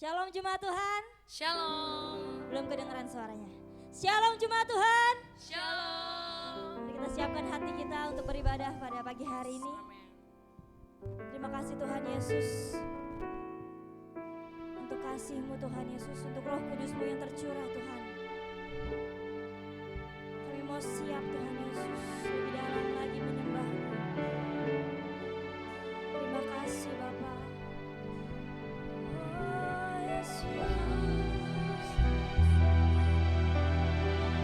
Shalom jemaat Tuhan. Shalom. Belum kedengeran suaranya. Shalom jemaat Tuhan. Shalom. Mari kita siapkan hati kita untuk beribadah pada pagi hari ini. Amin. Terima kasih Tuhan Yesus. Untuk kasih-Mu Tuhan Yesus, untuk Roh Kudus-Mu yang tercurah Tuhan. Kami mau siap Tuhan Yesus, lebih dalam lagi menyembah-Mu. Terima kasih Bapa. Oh Yesus.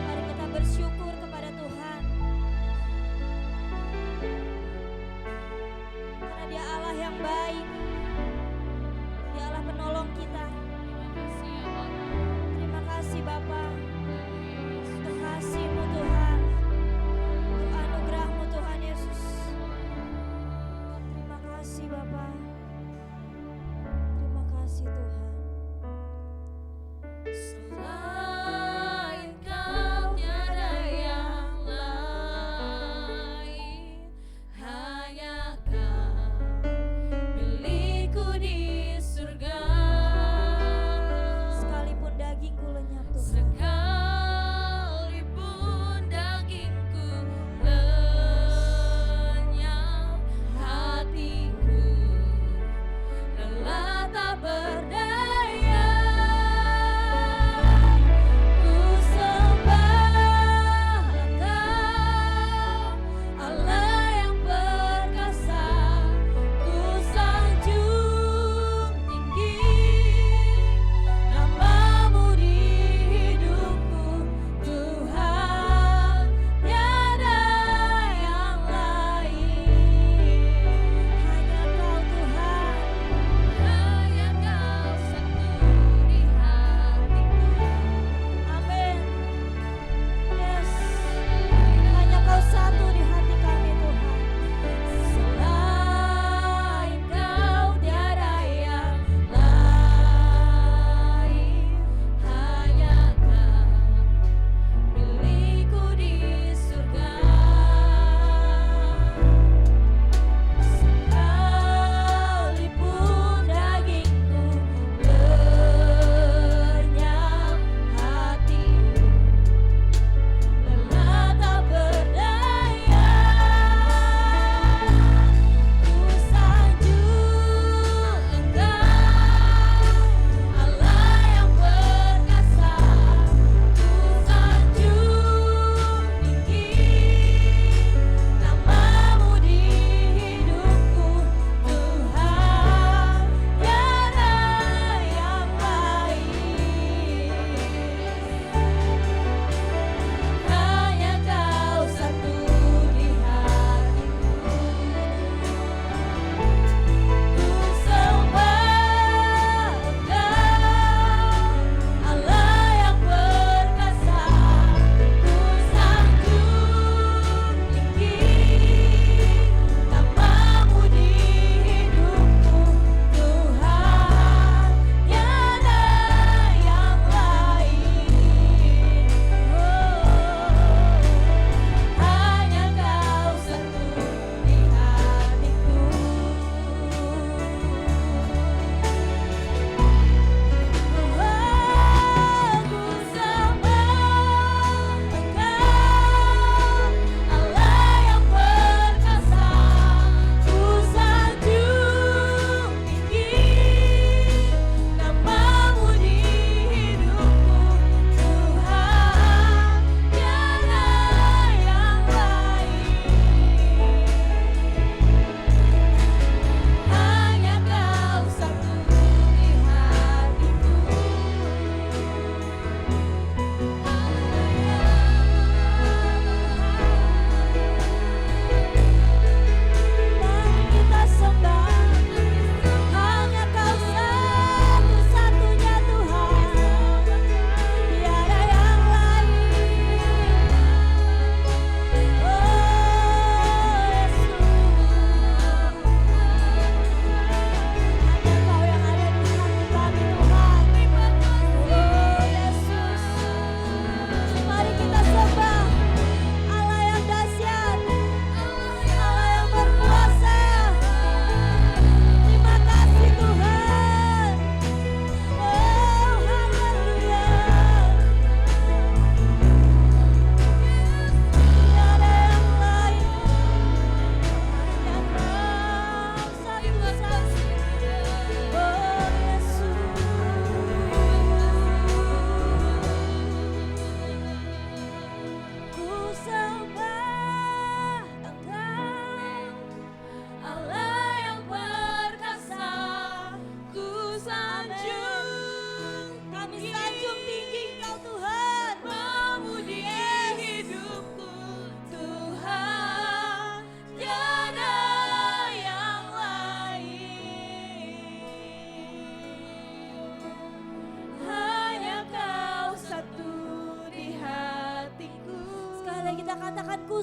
Mari kita bersyukur kepada Tuhan. Karena Dia Allah yang baik. Dia Allah penolong kita. Terima kasih ya Bapak. Terima kasih Bapa. Untuk kasih-Mu Tuhan. Untuk anugerah-Mu Tuhan Yesus. Terima kasih Bapa. Terima kasih Tuhan. Selain Kau tiada yang lain, hanya Kau milik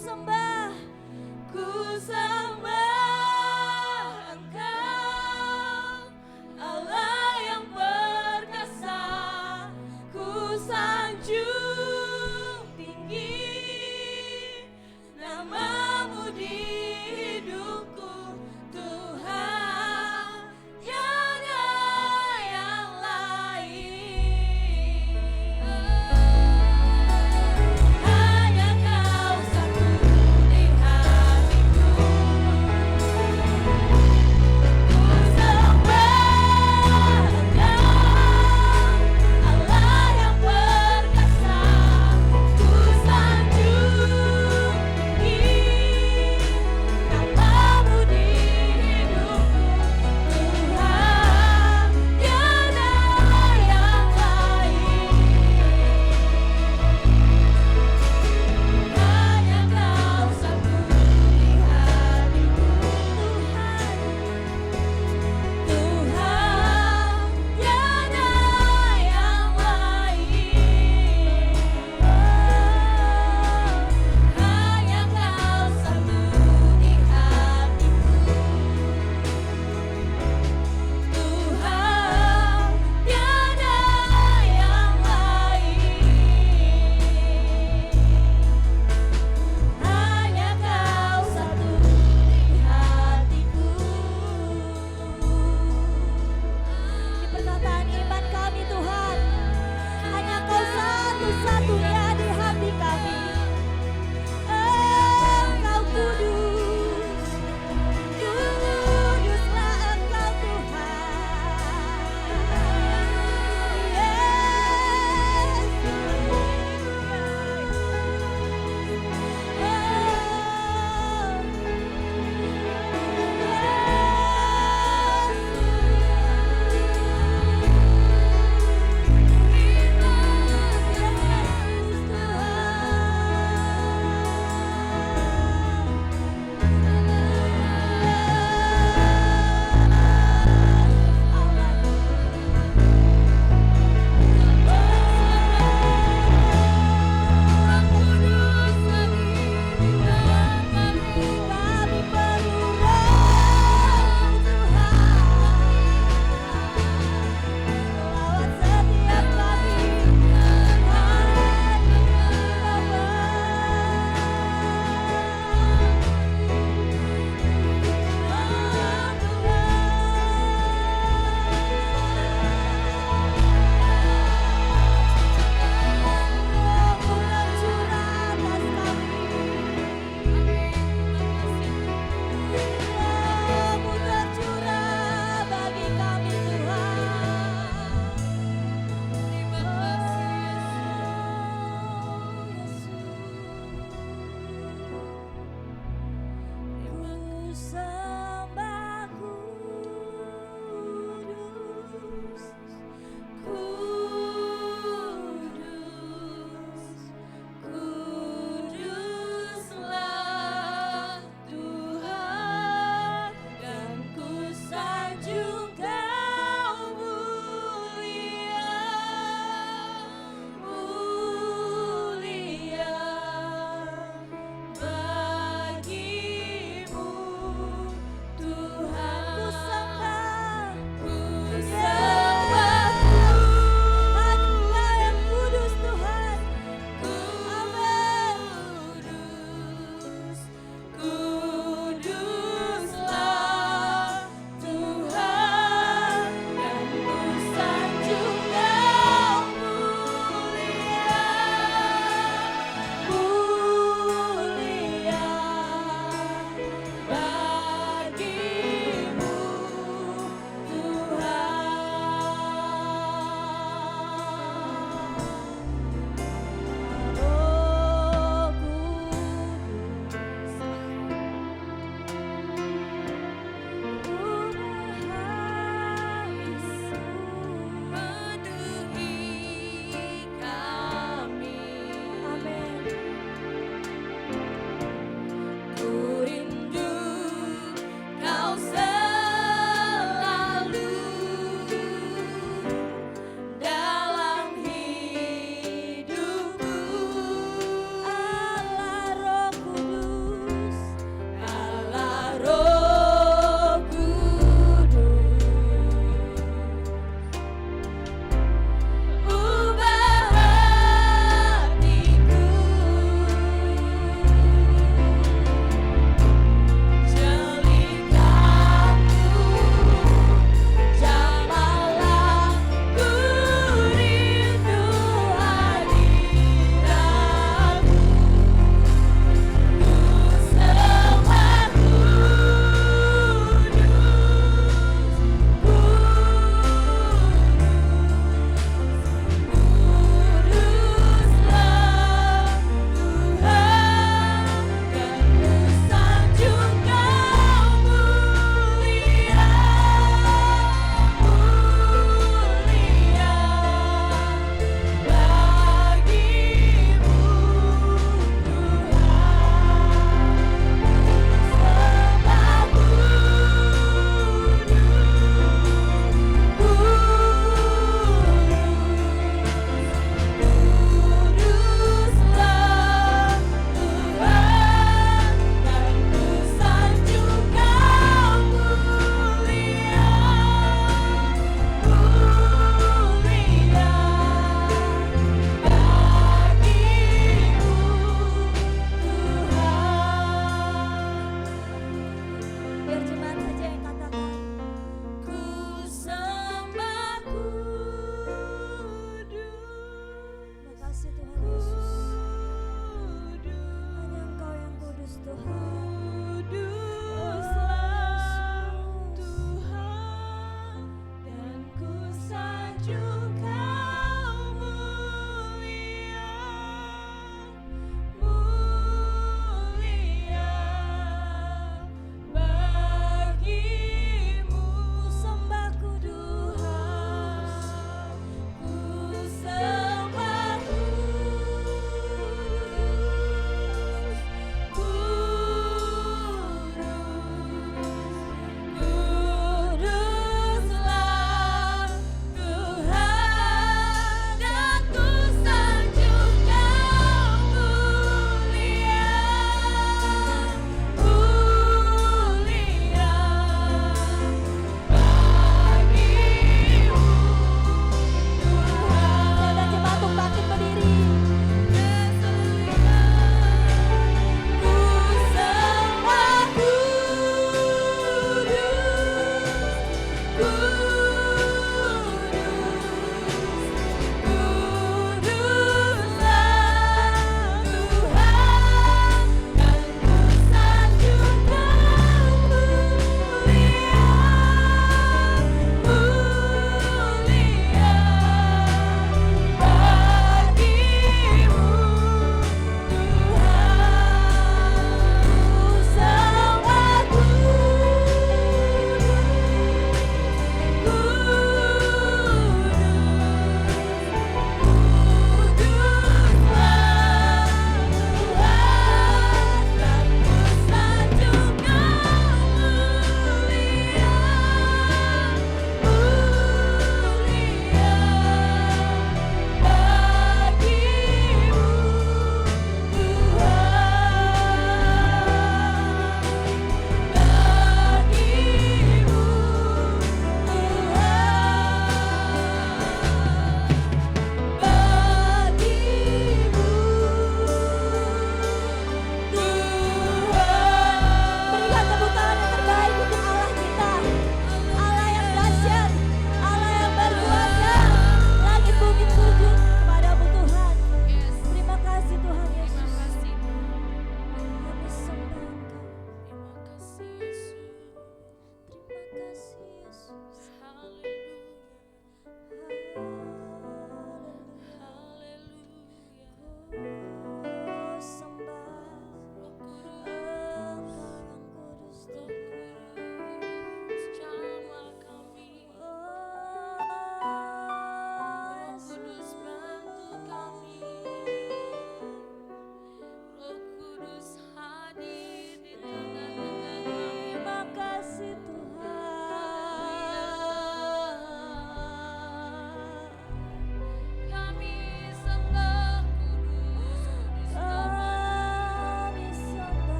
sembah, Ku sembah Engkau, Allah yang perkasa. Ku sanjung tinggi namamu di hidupku, Tuhan, tiada yang lain. Hanya Kau satu di hatiku.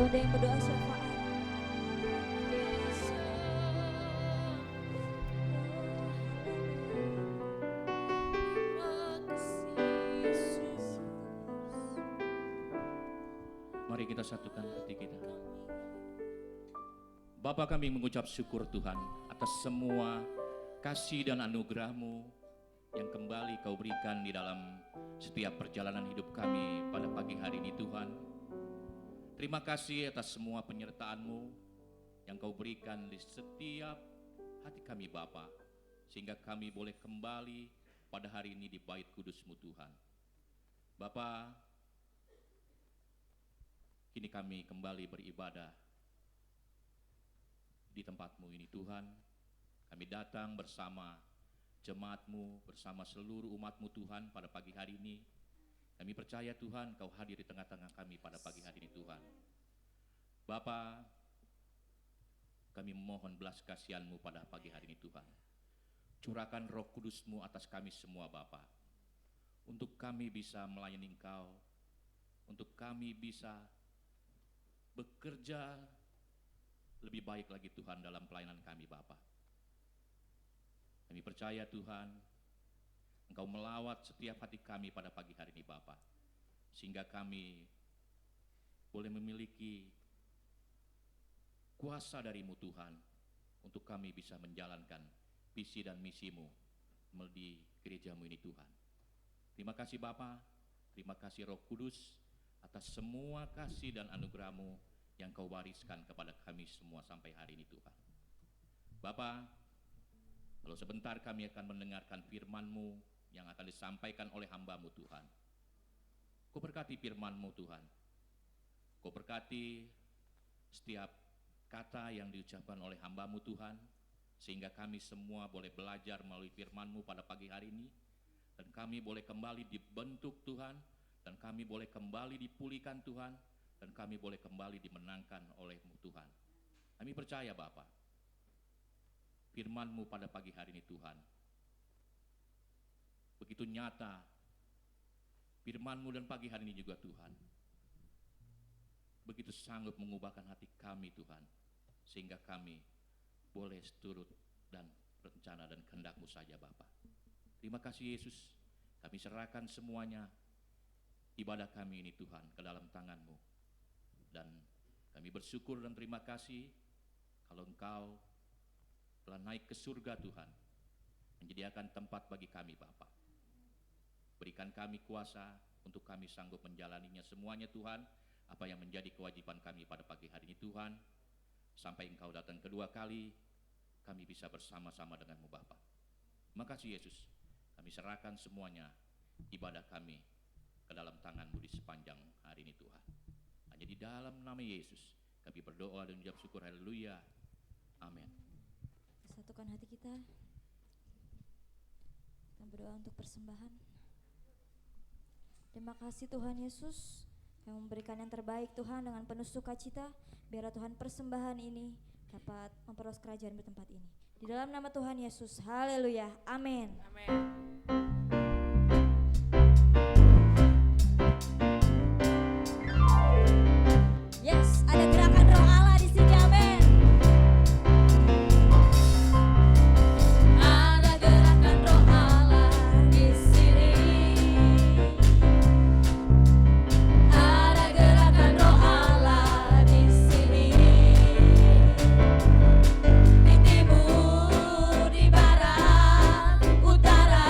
ada yang berdoa syafaat. Mari kita satukan hati kita. Bapa, kami mengucap syukur Tuhan atas semua kasih dan anugerah-Mu yang kembali Kau berikan di dalam setiap perjalanan hidup kami pada pagi hari ini Tuhan. Terima kasih atas semua penyertaan-Mu yang Kau berikan di setiap hati kami Bapa, sehingga kami boleh kembali pada hari ini di bait kudus-Mu Tuhan. Bapa, kini kami kembali beribadah di tempat-Mu ini Tuhan. Kami datang bersama jemaat-Mu, bersama seluruh umat-Mu Tuhan pada pagi hari ini. Kami percaya Tuhan Kau hadir di tengah-tengah kami pada pagi hari ini Tuhan. Bapa, kami memohon belas kasihan-Mu pada pagi hari ini Tuhan. Curahkan Roh Kudus-Mu atas kami semua Bapa, untuk kami bisa melayani Engkau, untuk kami bisa bekerja lebih baik lagi Tuhan dalam pelayanan kami Bapa. Kami percaya Tuhan Engkau melawat setiap hati kami pada pagi hari ini Bapa, sehingga kami boleh memiliki kuasa dari-Mu Tuhan untuk kami bisa menjalankan visi dan misi-Mu di gereja-Mu ini Tuhan. Terima kasih Bapa, terima kasih Roh Kudus atas semua kasih dan anugerah-Mu yang Kau wariskan kepada kami semua sampai hari ini Tuhan. Bapa, kalau sebentar kami akan mendengarkan firman-Mu yang akan disampaikan oleh hamba-Mu Tuhan. Kau berkati firman-Mu Tuhan. Kau berkati setiap kata yang diucapkan oleh hamba-Mu Tuhan, sehingga kami semua boleh belajar melalui firman-Mu pada pagi hari ini, dan kami boleh kembali dibentuk Tuhan, dan kami boleh kembali dipulihkan Tuhan, dan kami boleh kembali dimenangkan oleh-Mu Tuhan. Kami percaya Bapa, firman-Mu pada pagi hari ini Tuhan begitu nyata. Firman-Mu dan pagi hari ini juga Tuhan begitu sanggup mengubahkan hati kami Tuhan, sehingga kami boleh seturut dan rencana dan kehendak-Mu saja Bapa. Terima kasih Yesus, kami serahkan semuanya ibadah kami ini Tuhan ke dalam tangan-Mu, dan kami bersyukur dan terima kasih kalau Engkau telah naik ke surga Tuhan, menyediakan tempat bagi kami Bapa. Berikan kami kuasa untuk kami sanggup menjalaninya semuanya Tuhan, apa yang menjadi kewajiban kami pada pagi hari ini Tuhan, sampai Engkau datang kedua kali, kami bisa bersama-sama dengan-Mu Bapa. Terima kasih Yesus, kami serahkan semuanya ibadah kami ke dalam tangan-Mu di sepanjang hari ini Tuhan. Hanya di dalam nama Yesus kami berdoa dan mengucap syukur, haleluya, amin. Satukan hati kita. Kita berdoa untuk persembahan. Terima kasih Tuhan Yesus yang memberikan yang terbaik Tuhan dengan penuh sukacita. Biarlah Tuhan persembahan ini dapat memperluas kerajaan di tempat ini. Di dalam nama Tuhan Yesus, haleluya, amin. Amin. Yes, ada gerakan roh Allah di sini, amin. Ada gerakan Roh Allah di sini. Ada gerakan Roh Allah di sini. Di timur, di barat, utara,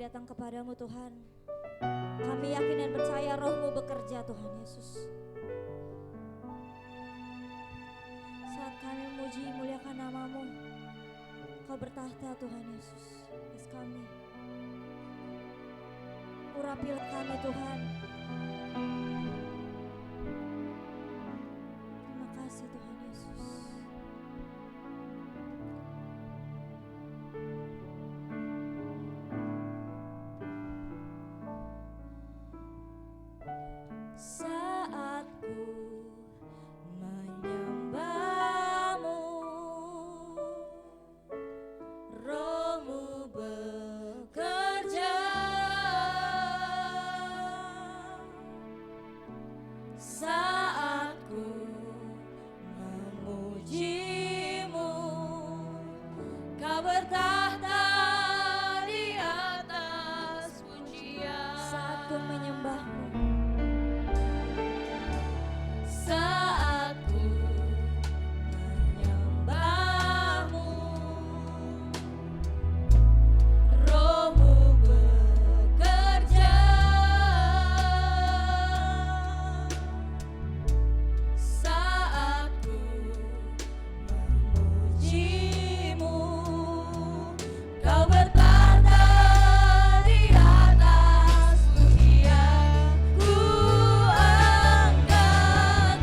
datang kepadamu Tuhan. Kami yakin dan percaya Roh-Mu bekerja Tuhan Yesus. Saat kami memuji muliakan nama-Mu, Kau bertahta Tuhan Yesus atas kami. Urapilah kami Tuhan. Terima kasih Tuhan Yesus. Saat ku menyembah-Mu, Roh-Mu bekerja. Saat ku memuji-Mu, Kau bertahta di atas pujian. Saat ku menyembah-Mu, Saat ku menyembah-Mu, Roh-Mu bekerja. Saat ku memuji-Mu, Kau bertahta di atas pujian. Ku angkat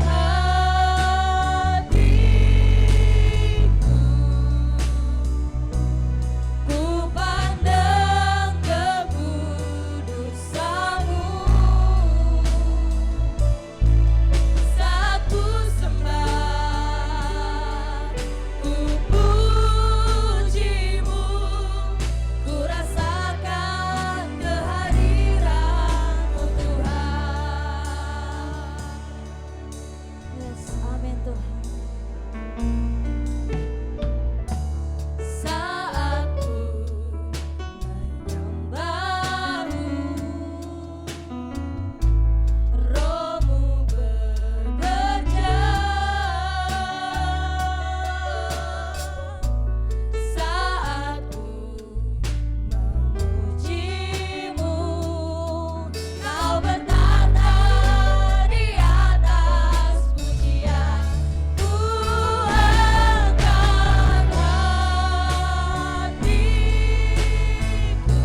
hatiku, ku pandang kekudusan-Mu. Saat ku sembah, ku puji-Mu, ku rasakan kehadiran-Mu Tuhan. yes, amin Tuhan. Saat ku menyembah-Mu, Roh-Mu bekerja. Saat ku memuji-Mu, Kau bertahta di atas pujian. Ku angkat hatiku,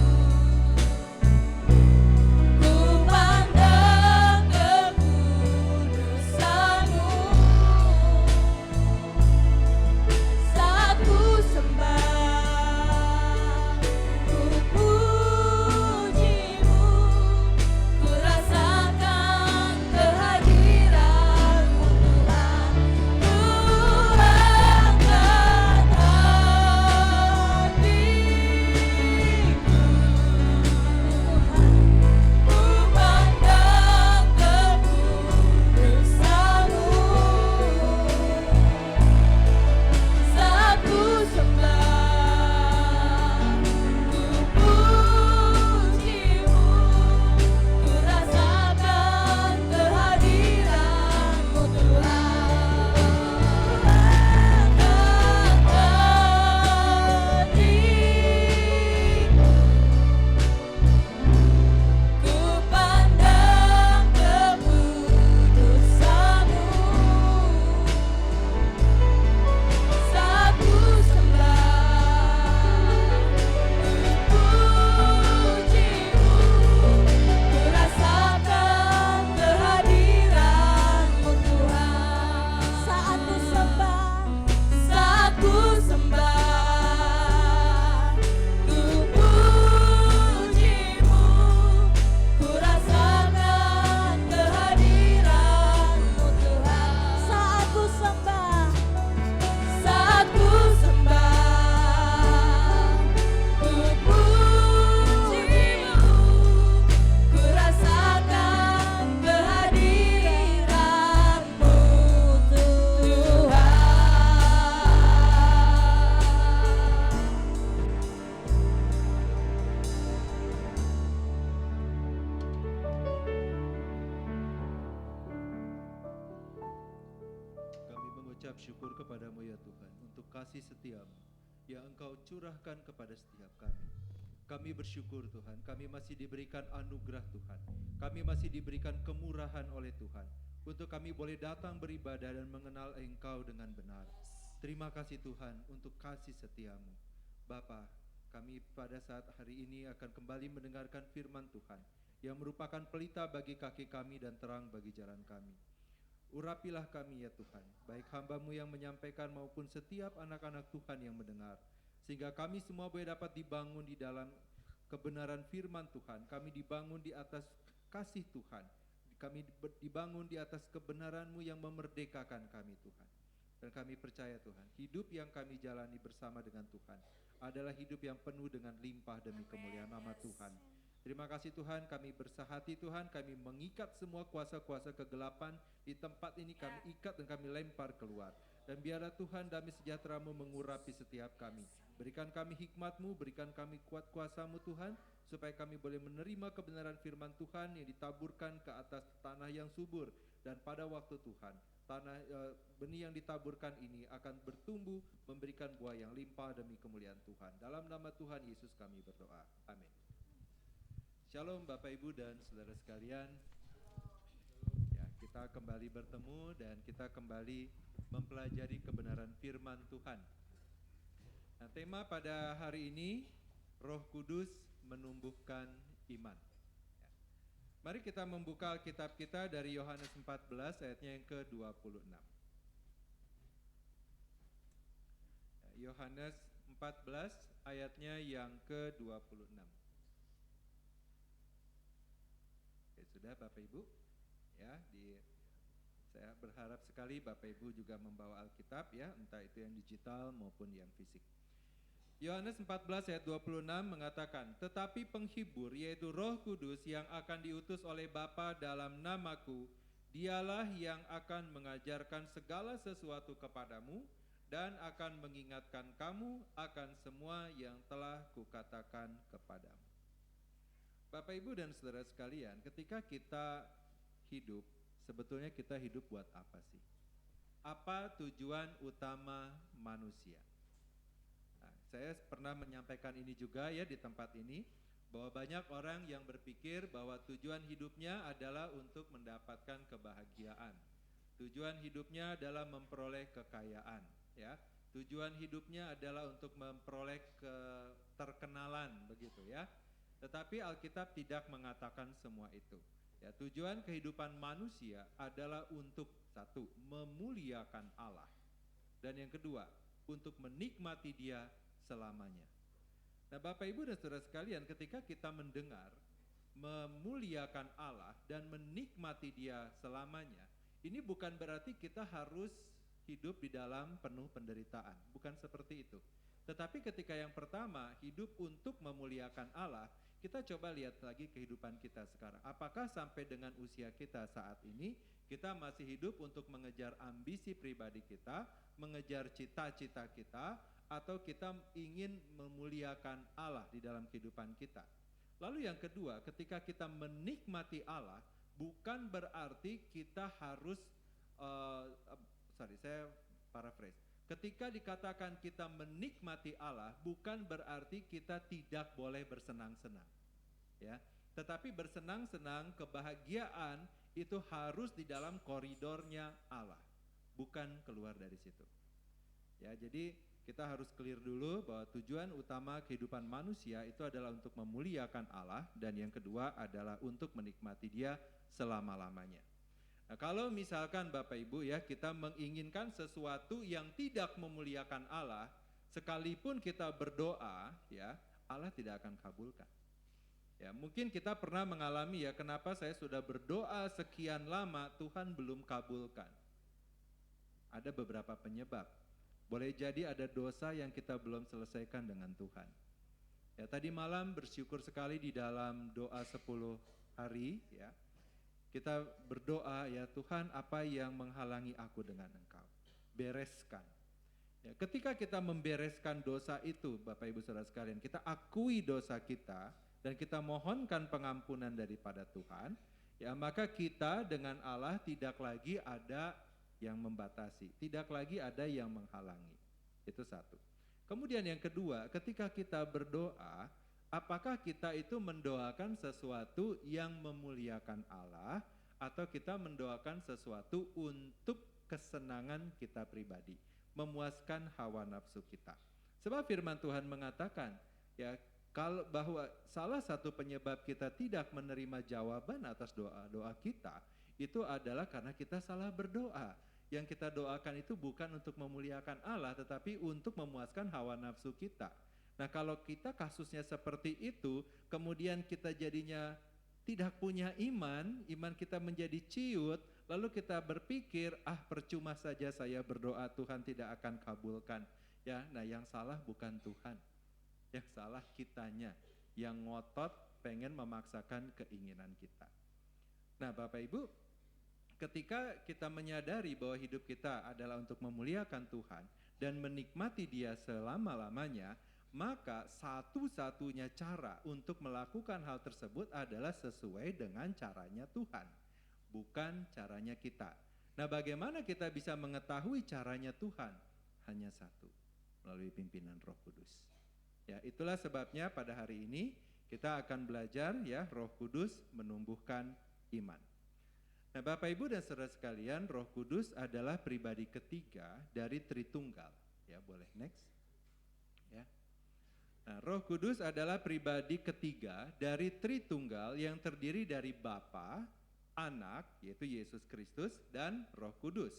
ku pandang kekudusan-Mu. Saat ku sembah, ku puji-Mu, ku rasakan kehadiran-Mu Tuhan. Ku angkat hatiku, ku pandang kekudusan-Mu. Saat ku sembah, ku puji-Mu, ku rasakan kehadiran-Mu Tuhan. Angkat hatiku, ku pandang kekudusan-Mu. Saat ku sembah, ku puji-Mu, ku rasakan kehadiran-Mu Tuhan. Saat ku sembah, Saat ku sembah, ku puji-Mu, ku rasakan kehadiran-Mu Tuhan. saat ku sembah, Saat ku sembah, ku puji-Mu, ku rasakan kehadiran-Mu Tuhan. Kami mengucap syukur kepadamu ya Tuhan untuk kasih setiamu yang Engkau curahkan kepada setiap kami. Kami bersyukur Tuhan, kami masih diberikan anugerah Tuhan. Kami masih diberikan kemurahan oleh Tuhan. Untuk kami boleh datang beribadah dan mengenal Engkau dengan benar. Terima kasih Tuhan untuk kasih setiamu. Bapa, kami pada saat hari ini akan kembali mendengarkan firman Tuhan yang merupakan pelita bagi kaki kami dan terang bagi jalan kami. Urapilah kami ya Tuhan, baik hamba-Mu yang menyampaikan maupun setiap anak-anak Tuhan yang mendengar. Sehingga kami semua boleh dapat dibangun di dalam kebenaran firman Tuhan. Kami dibangun di atas kasih Tuhan. Kami dibangun di atas kebenaran-Mu yang memerdekakan kami Tuhan. Dan kami percaya Tuhan, hidup yang kami jalani bersama dengan Tuhan adalah hidup yang penuh dengan limpah demi kemuliaan nama Tuhan. Terima kasih Tuhan, kami bersahati Tuhan, kami mengikat semua kuasa-kuasa kegelapan di tempat ini, kami ikat dan kami lempar keluar. Dan biarlah Tuhan damai sejahtera-Mu mengurapi setiap kami. Berikan kami hikmat-Mu, berikan kami kuat kuasa-Mu Tuhan, supaya kami boleh menerima kebenaran firman Tuhan yang ditaburkan ke atas tanah yang subur. Dan pada waktu Tuhan, benih yang ditaburkan ini akan bertumbuh, memberikan buah yang limpah demi kemuliaan Tuhan. Dalam nama Tuhan Yesus kami berdoa. Amin. Shalom Bapak Ibu dan saudara sekalian. Ya, kita kembali bertemu dan kita kembali mempelajari kebenaran firman Tuhan. Nah, tema pada hari ini, Roh Kudus menumbuhkan iman. Ya. Mari kita membuka Alkitab kita dari Yohanes 14 ayatnya yang ke-26. Ya, Yohanes 14 ayatnya yang ke-26. Oke, sudah Bapak Ibu? Ya, saya berharap sekali Bapak Ibu juga membawa Alkitab ya, entah itu yang digital maupun yang fisik. Yohanes 14 ayat 26 mengatakan, tetapi penghibur yaitu Roh Kudus yang akan diutus oleh Bapa dalam namaku, dialah yang akan mengajarkan segala sesuatu kepadamu dan akan mengingatkan kamu akan semua yang telah kukatakan kepadamu. Bapak Ibu dan saudara sekalian, ketika kita hidup, sebetulnya kita hidup buat apa sih? Apa tujuan utama manusia? Nah, saya pernah menyampaikan ini juga ya di tempat ini, bahwa banyak orang yang berpikir bahwa tujuan hidupnya adalah untuk mendapatkan kebahagiaan. Tujuan hidupnya adalah memperoleh kekayaan, ya. Tujuan hidupnya adalah untuk memperoleh keterkenalan, begitu ya. Tetapi Alkitab tidak mengatakan semua itu. Ya, tujuan kehidupan manusia adalah untuk satu, memuliakan Allah. Dan yang kedua, untuk menikmati Dia selamanya. Nah, Bapak Ibu dan saudara sekalian, ketika kita mendengar memuliakan Allah dan menikmati Dia selamanya, ini bukan berarti kita harus hidup di dalam penuh penderitaan. Bukan seperti itu. Tetapi ketika yang pertama, hidup untuk memuliakan Allah, kita coba lihat lagi kehidupan kita sekarang. Apakah sampai dengan usia kita saat ini, kita masih hidup untuk mengejar ambisi pribadi kita, mengejar cita-cita kita, atau kita ingin memuliakan Allah di dalam kehidupan kita? Lalu yang kedua, ketika kita menikmati Allah, bukan berarti kita harus, saya paraphrase. Ketika dikatakan kita menikmati Allah, bukan berarti kita tidak boleh bersenang-senang, ya. Tetapi bersenang-senang, kebahagiaan itu harus di dalam koridornya Allah, bukan keluar dari situ. Ya, jadi kita harus clear dulu bahwa tujuan utama kehidupan manusia itu adalah untuk memuliakan Allah, dan yang kedua adalah untuk menikmati Dia selama-lamanya. Nah, kalau misalkan Bapak Ibu ya, kita menginginkan sesuatu yang tidak memuliakan Allah, sekalipun kita berdoa ya, Allah tidak akan kabulkan. Ya, mungkin kita pernah mengalami ya, kenapa saya sudah berdoa sekian lama Tuhan belum kabulkan. Ada beberapa penyebab. Boleh jadi ada dosa yang kita belum selesaikan dengan Tuhan. Ya, tadi malam bersyukur sekali di dalam doa 10 hari ya. Kita berdoa ya, Tuhan, apa yang menghalangi aku dengan Engkau? Bereskan. Ya, ketika kita membereskan dosa itu, Bapak Ibu Saudara sekalian, kita akui dosa kita dan kita mohonkan pengampunan daripada Tuhan, ya, maka kita dengan Allah tidak lagi ada yang membatasi, tidak lagi ada yang menghalangi. Itu satu. Kemudian yang kedua, ketika kita berdoa, Apakah kita itu mendoakan sesuatu yang memuliakan Allah atau kita mendoakan sesuatu untuk kesenangan kita pribadi, memuaskan hawa nafsu kita? Sebab firman Tuhan mengatakan, ya, kalau bahwa salah satu penyebab kita tidak menerima jawaban atas doa-doa kita itu adalah karena kita salah berdoa. Yang kita doakan itu bukan untuk memuliakan Allah, tetapi untuk memuaskan hawa nafsu kita. Nah, kalau kita kasusnya seperti itu, kemudian kita jadinya tidak punya iman, iman kita menjadi ciut, lalu kita berpikir, percuma saja saya berdoa, Tuhan tidak akan kabulkan. Ya, nah yang salah bukan Tuhan, yang salah kitanya, yang ngotot pengen memaksakan keinginan kita. Nah, Bapak Ibu, ketika kita menyadari bahwa hidup kita adalah untuk memuliakan Tuhan dan menikmati Dia selama-lamanya, maka satu-satunya cara untuk melakukan hal tersebut adalah sesuai dengan caranya Tuhan, bukan caranya kita. Nah, bagaimana kita bisa mengetahui caranya Tuhan? Hanya satu, melalui pimpinan Roh Kudus. Ya, itulah sebabnya pada hari ini kita akan belajar, ya, Roh Kudus menumbuhkan iman. Nah, Bapak Ibu dan Saudara sekalian, Roh Kudus adalah pribadi ketiga dari Tritunggal. Ya, boleh next. Ya. Nah, Roh Kudus adalah pribadi ketiga dari Tritunggal yang terdiri dari Bapa, Anak, yaitu Yesus Kristus, dan Roh Kudus.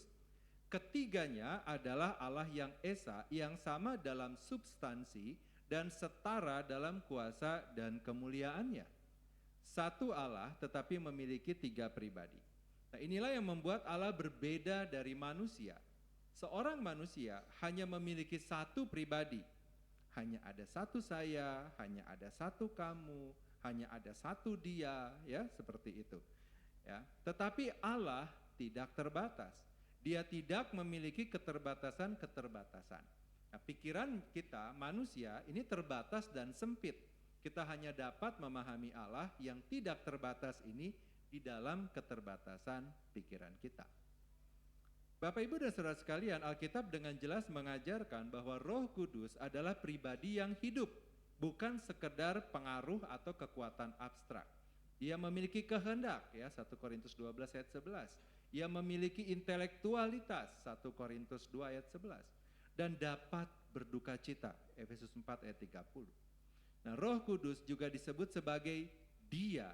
Ketiganya adalah Allah yang esa, yang sama dalam substansi dan setara dalam kuasa dan kemuliaannya. Satu Allah tetapi memiliki tiga pribadi. Nah, inilah yang membuat Allah berbeda dari manusia. Seorang manusia hanya memiliki satu pribadi. Hanya ada satu saya, hanya ada satu kamu, hanya ada satu dia, ya, seperti itu. Ya, tetapi Allah tidak terbatas. Dia tidak memiliki keterbatasan-keterbatasan. Nah, pikiran kita manusia ini terbatas dan sempit. Kita hanya dapat memahami Allah yang tidak terbatas ini di dalam keterbatasan pikiran kita. Bapak Ibu dan Saudara sekalian, Alkitab dengan jelas mengajarkan bahwa Roh Kudus adalah pribadi yang hidup, bukan sekedar pengaruh atau kekuatan abstrak. Dia memiliki kehendak, ya, 1 Korintus 12 ayat 11. Ia memiliki intelektualitas, 1 Korintus 2 ayat 11. Dan dapat berduka cita, Efesus 4 ayat 30. Nah, Roh Kudus juga disebut sebagai Dia,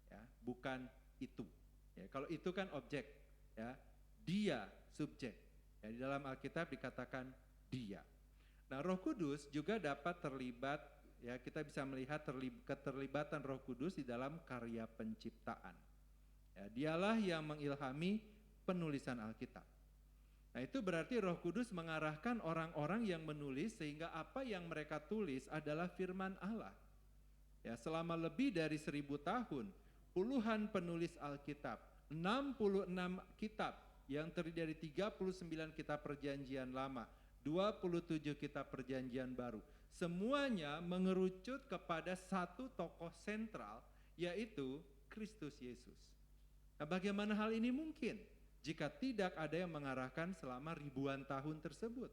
ya, bukan itu. Ya, kalau itu kan objek, ya, Dia subjek. Ya, di dalam Alkitab dikatakan Dia. Nah, Roh Kudus juga dapat terlibat, ya, kita bisa melihat keterlibatan Roh Kudus di dalam karya penciptaan. Ya, dialah yang mengilhami penulisan Alkitab. Nah, itu berarti Roh Kudus mengarahkan orang-orang yang menulis sehingga apa yang mereka tulis adalah firman Allah. Ya, selama lebih dari 1000 tahun, puluhan penulis Alkitab, 66 kitab yang terdiri dari 39 kitab perjanjian lama, 27 kitab perjanjian baru, semuanya mengerucut kepada satu tokoh sentral, yaitu Kristus Yesus. Nah, bagaimana hal ini mungkin jika tidak ada yang mengarahkan selama ribuan tahun tersebut?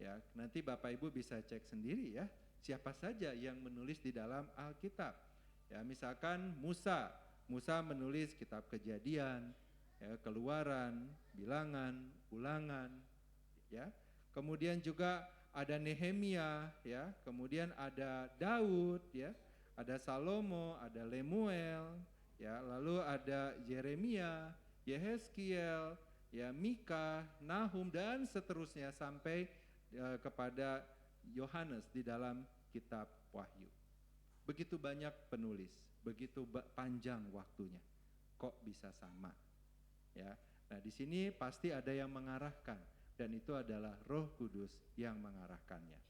Ya, nanti Bapak Ibu bisa cek sendiri, ya, siapa saja yang menulis di dalam Alkitab. Ya, misalkan Musa menulis kitab Kejadian, ya, Keluaran, Bilangan, Ulangan, ya. Kemudian juga ada Nehemia, ya, kemudian ada Daud, ya, ada Salomo, ada Lemuel, ya, lalu ada Yeremia, Yehezkiel, ya, Mika, Nahum, dan seterusnya sampai kepada Yohanes di dalam kitab Wahyu. Begitu banyak penulis, begitu panjang waktunya. Kok bisa sama? Ya. Nah, di sini pasti ada yang mengarahkan, dan itu adalah Roh Kudus yang mengarahkannya.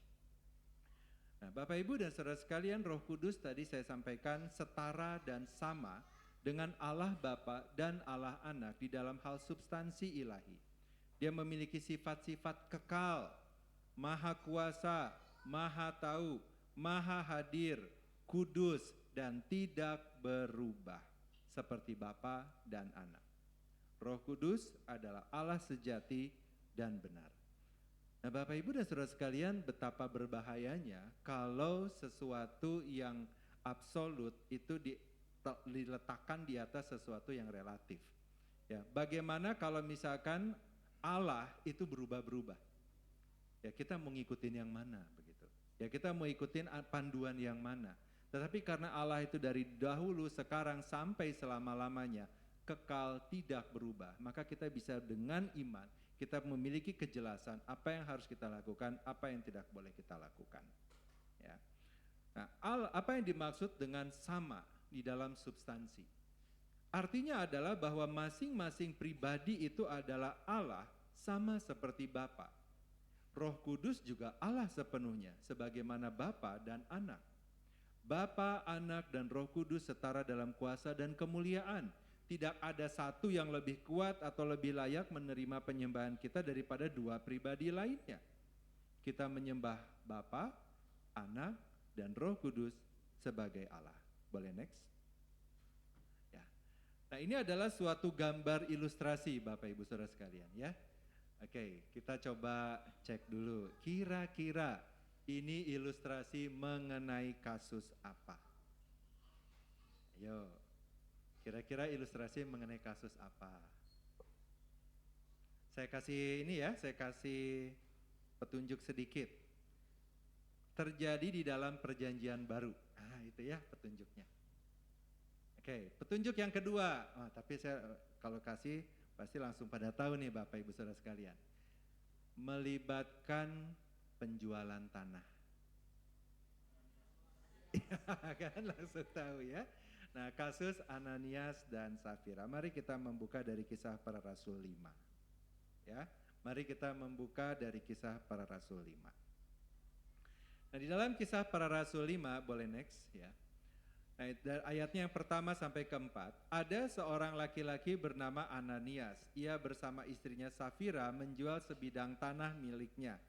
Nah, Bapak Ibu dan Saudara sekalian, Roh Kudus tadi saya sampaikan setara dan sama dengan Allah Bapa dan Allah Anak di dalam hal substansi ilahi. Dia memiliki sifat-sifat kekal, maha kuasa, maha tahu, maha hadir, kudus, dan tidak berubah seperti Bapa dan Anak. Roh Kudus adalah Allah sejati dan benar. Nah, Bapak Ibu dan Saudara sekalian, betapa berbahayanya kalau sesuatu yang absolut itu diletakkan di atas sesuatu yang relatif. Ya, bagaimana kalau misalkan Allah itu berubah-berubah? Ya, kita mau ngikutin yang mana begitu? Ya, kita mau ikutin panduan yang mana? Tetapi karena Allah itu dari dahulu, sekarang, sampai selama-lamanya kekal, tidak berubah, maka kita bisa dengan iman, kita memiliki kejelasan apa yang harus kita lakukan, apa yang tidak boleh kita lakukan. Ya. Nah, apa yang dimaksud dengan sama di dalam substansi? Artinya adalah bahwa masing-masing pribadi itu adalah Allah, sama seperti Bapa. Roh Kudus juga Allah sepenuhnya, sebagaimana Bapa dan Anak. Bapa, Anak, dan Roh Kudus setara dalam kuasa dan kemuliaan. Tidak ada satu yang lebih kuat atau lebih layak menerima penyembahan kita daripada dua pribadi lainnya. Kita menyembah Bapa, Anak, dan Roh Kudus sebagai Allah. Boleh next? Ya. Nah, ini adalah suatu gambar ilustrasi Bapak Ibu Saudara sekalian ya. Oke, kita coba cek dulu. Kira-kira ini ilustrasi mengenai kasus apa? Ayo, kira-kira ilustrasi mengenai kasus apa? Saya kasih ini ya, saya kasih petunjuk sedikit. Terjadi di dalam perjanjian baru. Ah, itu ya petunjuknya. Oke, petunjuk yang kedua. Oh, tapi saya kalau kasih pasti langsung pada tahu nih Bapak Ibu Saudara sekalian. Melibatkan penjualan tanah. Kan langsung tahu ya. Nah, kasus Ananias dan Safira. Mari kita membuka dari Kisah Para Rasul 5. Ya, mari kita membuka dari Kisah Para Rasul 5. Nah, di dalam Kisah Para Rasul 5, boleh next ya. Nah, ayatnya yang pertama sampai keempat, ada seorang laki-laki bernama Ananias. Ia bersama istrinya Safira menjual sebidang tanah miliknya.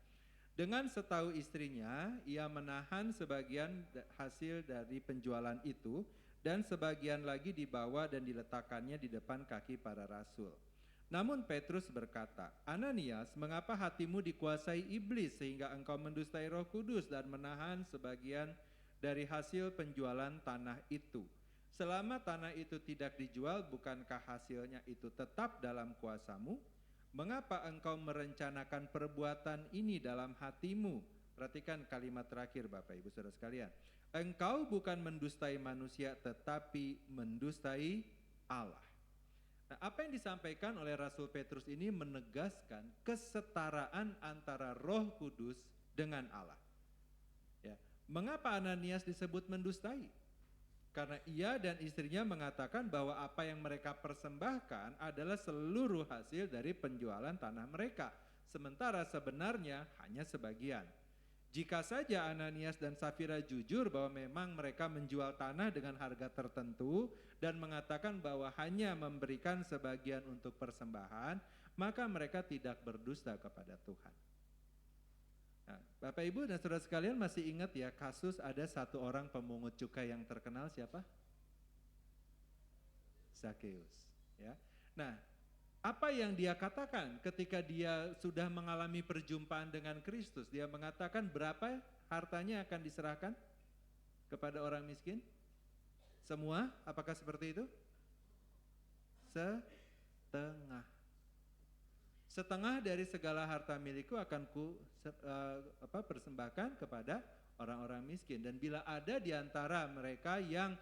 Dengan setahu istrinya, ia menahan sebagian hasil dari penjualan itu dan sebagian lagi dibawa dan diletakkannya di depan kaki para rasul. Namun Petrus berkata, Ananias, mengapa hatimu dikuasai iblis sehingga engkau mendustai Roh Kudus dan menahan sebagian dari hasil penjualan tanah itu? Selama tanah itu tidak dijual, bukankah hasilnya itu tetap dalam kuasamu? Mengapa engkau merencanakan perbuatan ini dalam hatimu? Perhatikan kalimat terakhir Bapak Ibu Saudara sekalian. Engkau bukan mendustai manusia tetapi mendustai Allah. Nah, apa yang disampaikan oleh Rasul Petrus ini menegaskan kesetaraan antara Roh Kudus dengan Allah. Ya. Mengapa Ananias disebut mendustai? Karena ia dan istrinya mengatakan bahwa apa yang mereka persembahkan adalah seluruh hasil dari penjualan tanah mereka, sementara sebenarnya hanya sebagian. Jika saja Ananias dan Safira jujur bahwa memang mereka menjual tanah dengan harga tertentu dan mengatakan bahwa hanya memberikan sebagian untuk persembahan, maka mereka tidak berdusta kepada Tuhan. Nah, Bapak Ibu dan Saudara sekalian masih ingat ya kasus ada satu orang pemungut cukai yang terkenal, siapa? Zakheus. Ya. Nah, apa yang dia katakan ketika dia sudah mengalami perjumpaan dengan Kristus? Dia mengatakan berapa hartanya akan diserahkan kepada orang miskin? Semua? Apakah seperti itu? Setengah. Setengah dari segala harta milikku akan persembahkan kepada orang-orang miskin. Dan bila ada di antara mereka yang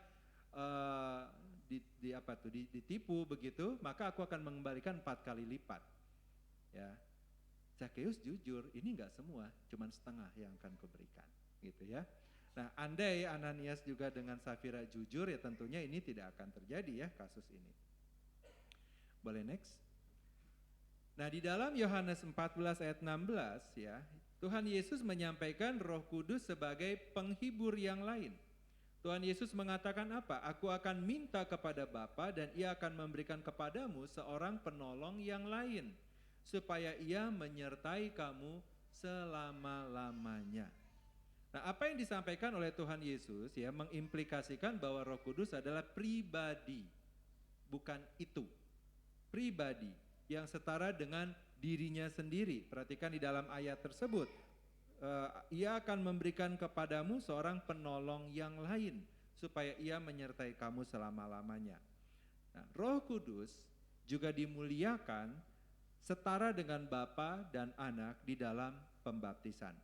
ditipu begitu, maka aku akan mengembalikan 4 kali lipat. Ya, Zakheus jujur, ini enggak semua, cuman setengah yang akan kuberikan, gitu ya. Nah, andai Ananias juga dengan Safira jujur, ya tentunya ini tidak akan terjadi ya kasus ini. Boleh next? Nah, di dalam Yohanes 14 ayat 16 ya, Tuhan Yesus menyampaikan Roh Kudus sebagai penghibur yang lain. Tuhan Yesus mengatakan apa? Aku akan minta kepada Bapa dan ia akan memberikan kepadamu seorang penolong yang lain, supaya ia menyertai kamu selama-lamanya. Nah, apa yang disampaikan oleh Tuhan Yesus ya mengimplikasikan bahwa Roh Kudus adalah pribadi, bukan itu. Pribadi yang setara dengan dirinya sendiri. Perhatikan di dalam ayat tersebut, ia akan memberikan kepadamu seorang penolong yang lain supaya ia menyertai kamu selama-lamanya. Nah, Roh Kudus juga dimuliakan setara dengan Bapa dan Anak di dalam pembaptisan.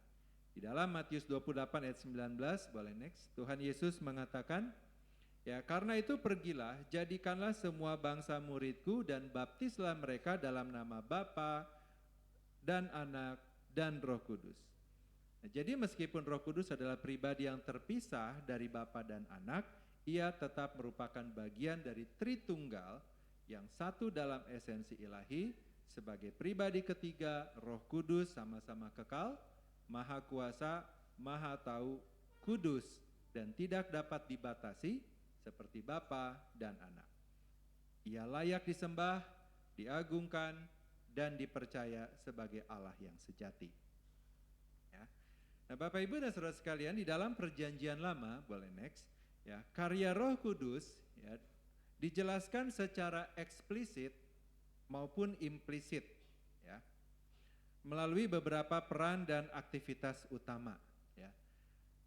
Di dalam Matius 28 ayat 19, boleh next. Tuhan Yesus mengatakan, ya, karena itu pergilah, jadikanlah semua bangsa muridku dan baptislah mereka dalam nama Bapa dan Anak dan Roh Kudus. Nah, jadi meskipun Roh Kudus adalah pribadi yang terpisah dari Bapa dan Anak, ia tetap merupakan bagian dari Tritunggal yang satu dalam esensi ilahi. Sebagai pribadi ketiga, Roh Kudus sama-sama kekal, Maha Kuasa, Maha Tahu, Kudus, dan tidak dapat dibatasi seperti Bapa dan Anak. Ia layak disembah, diagungkan, dan dipercaya sebagai Allah yang sejati. Ya. Nah, Bapak Ibu dan Saudara sekalian, di dalam Perjanjian Lama, boleh next, ya, karya Roh Kudus ya, dijelaskan secara eksplisit maupun implisit, ya, melalui beberapa peran dan aktivitas utama. Ya.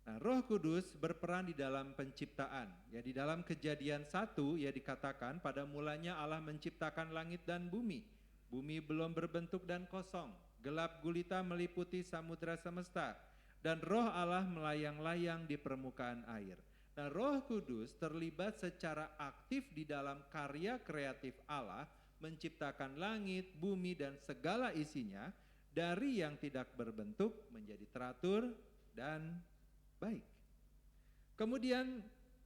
Nah, Roh Kudus berperan di dalam penciptaan. Ya, di dalam Kejadian 1 ya dikatakan pada mulanya Allah menciptakan langit dan bumi. Bumi belum berbentuk dan kosong. Gelap gulita meliputi samudra semesta. Dan Roh Allah melayang-layang di permukaan air. Nah, Roh Kudus terlibat secara aktif di dalam karya kreatif Allah, menciptakan langit, bumi, dan segala isinya dari yang tidak berbentuk menjadi teratur dan baik. Kemudian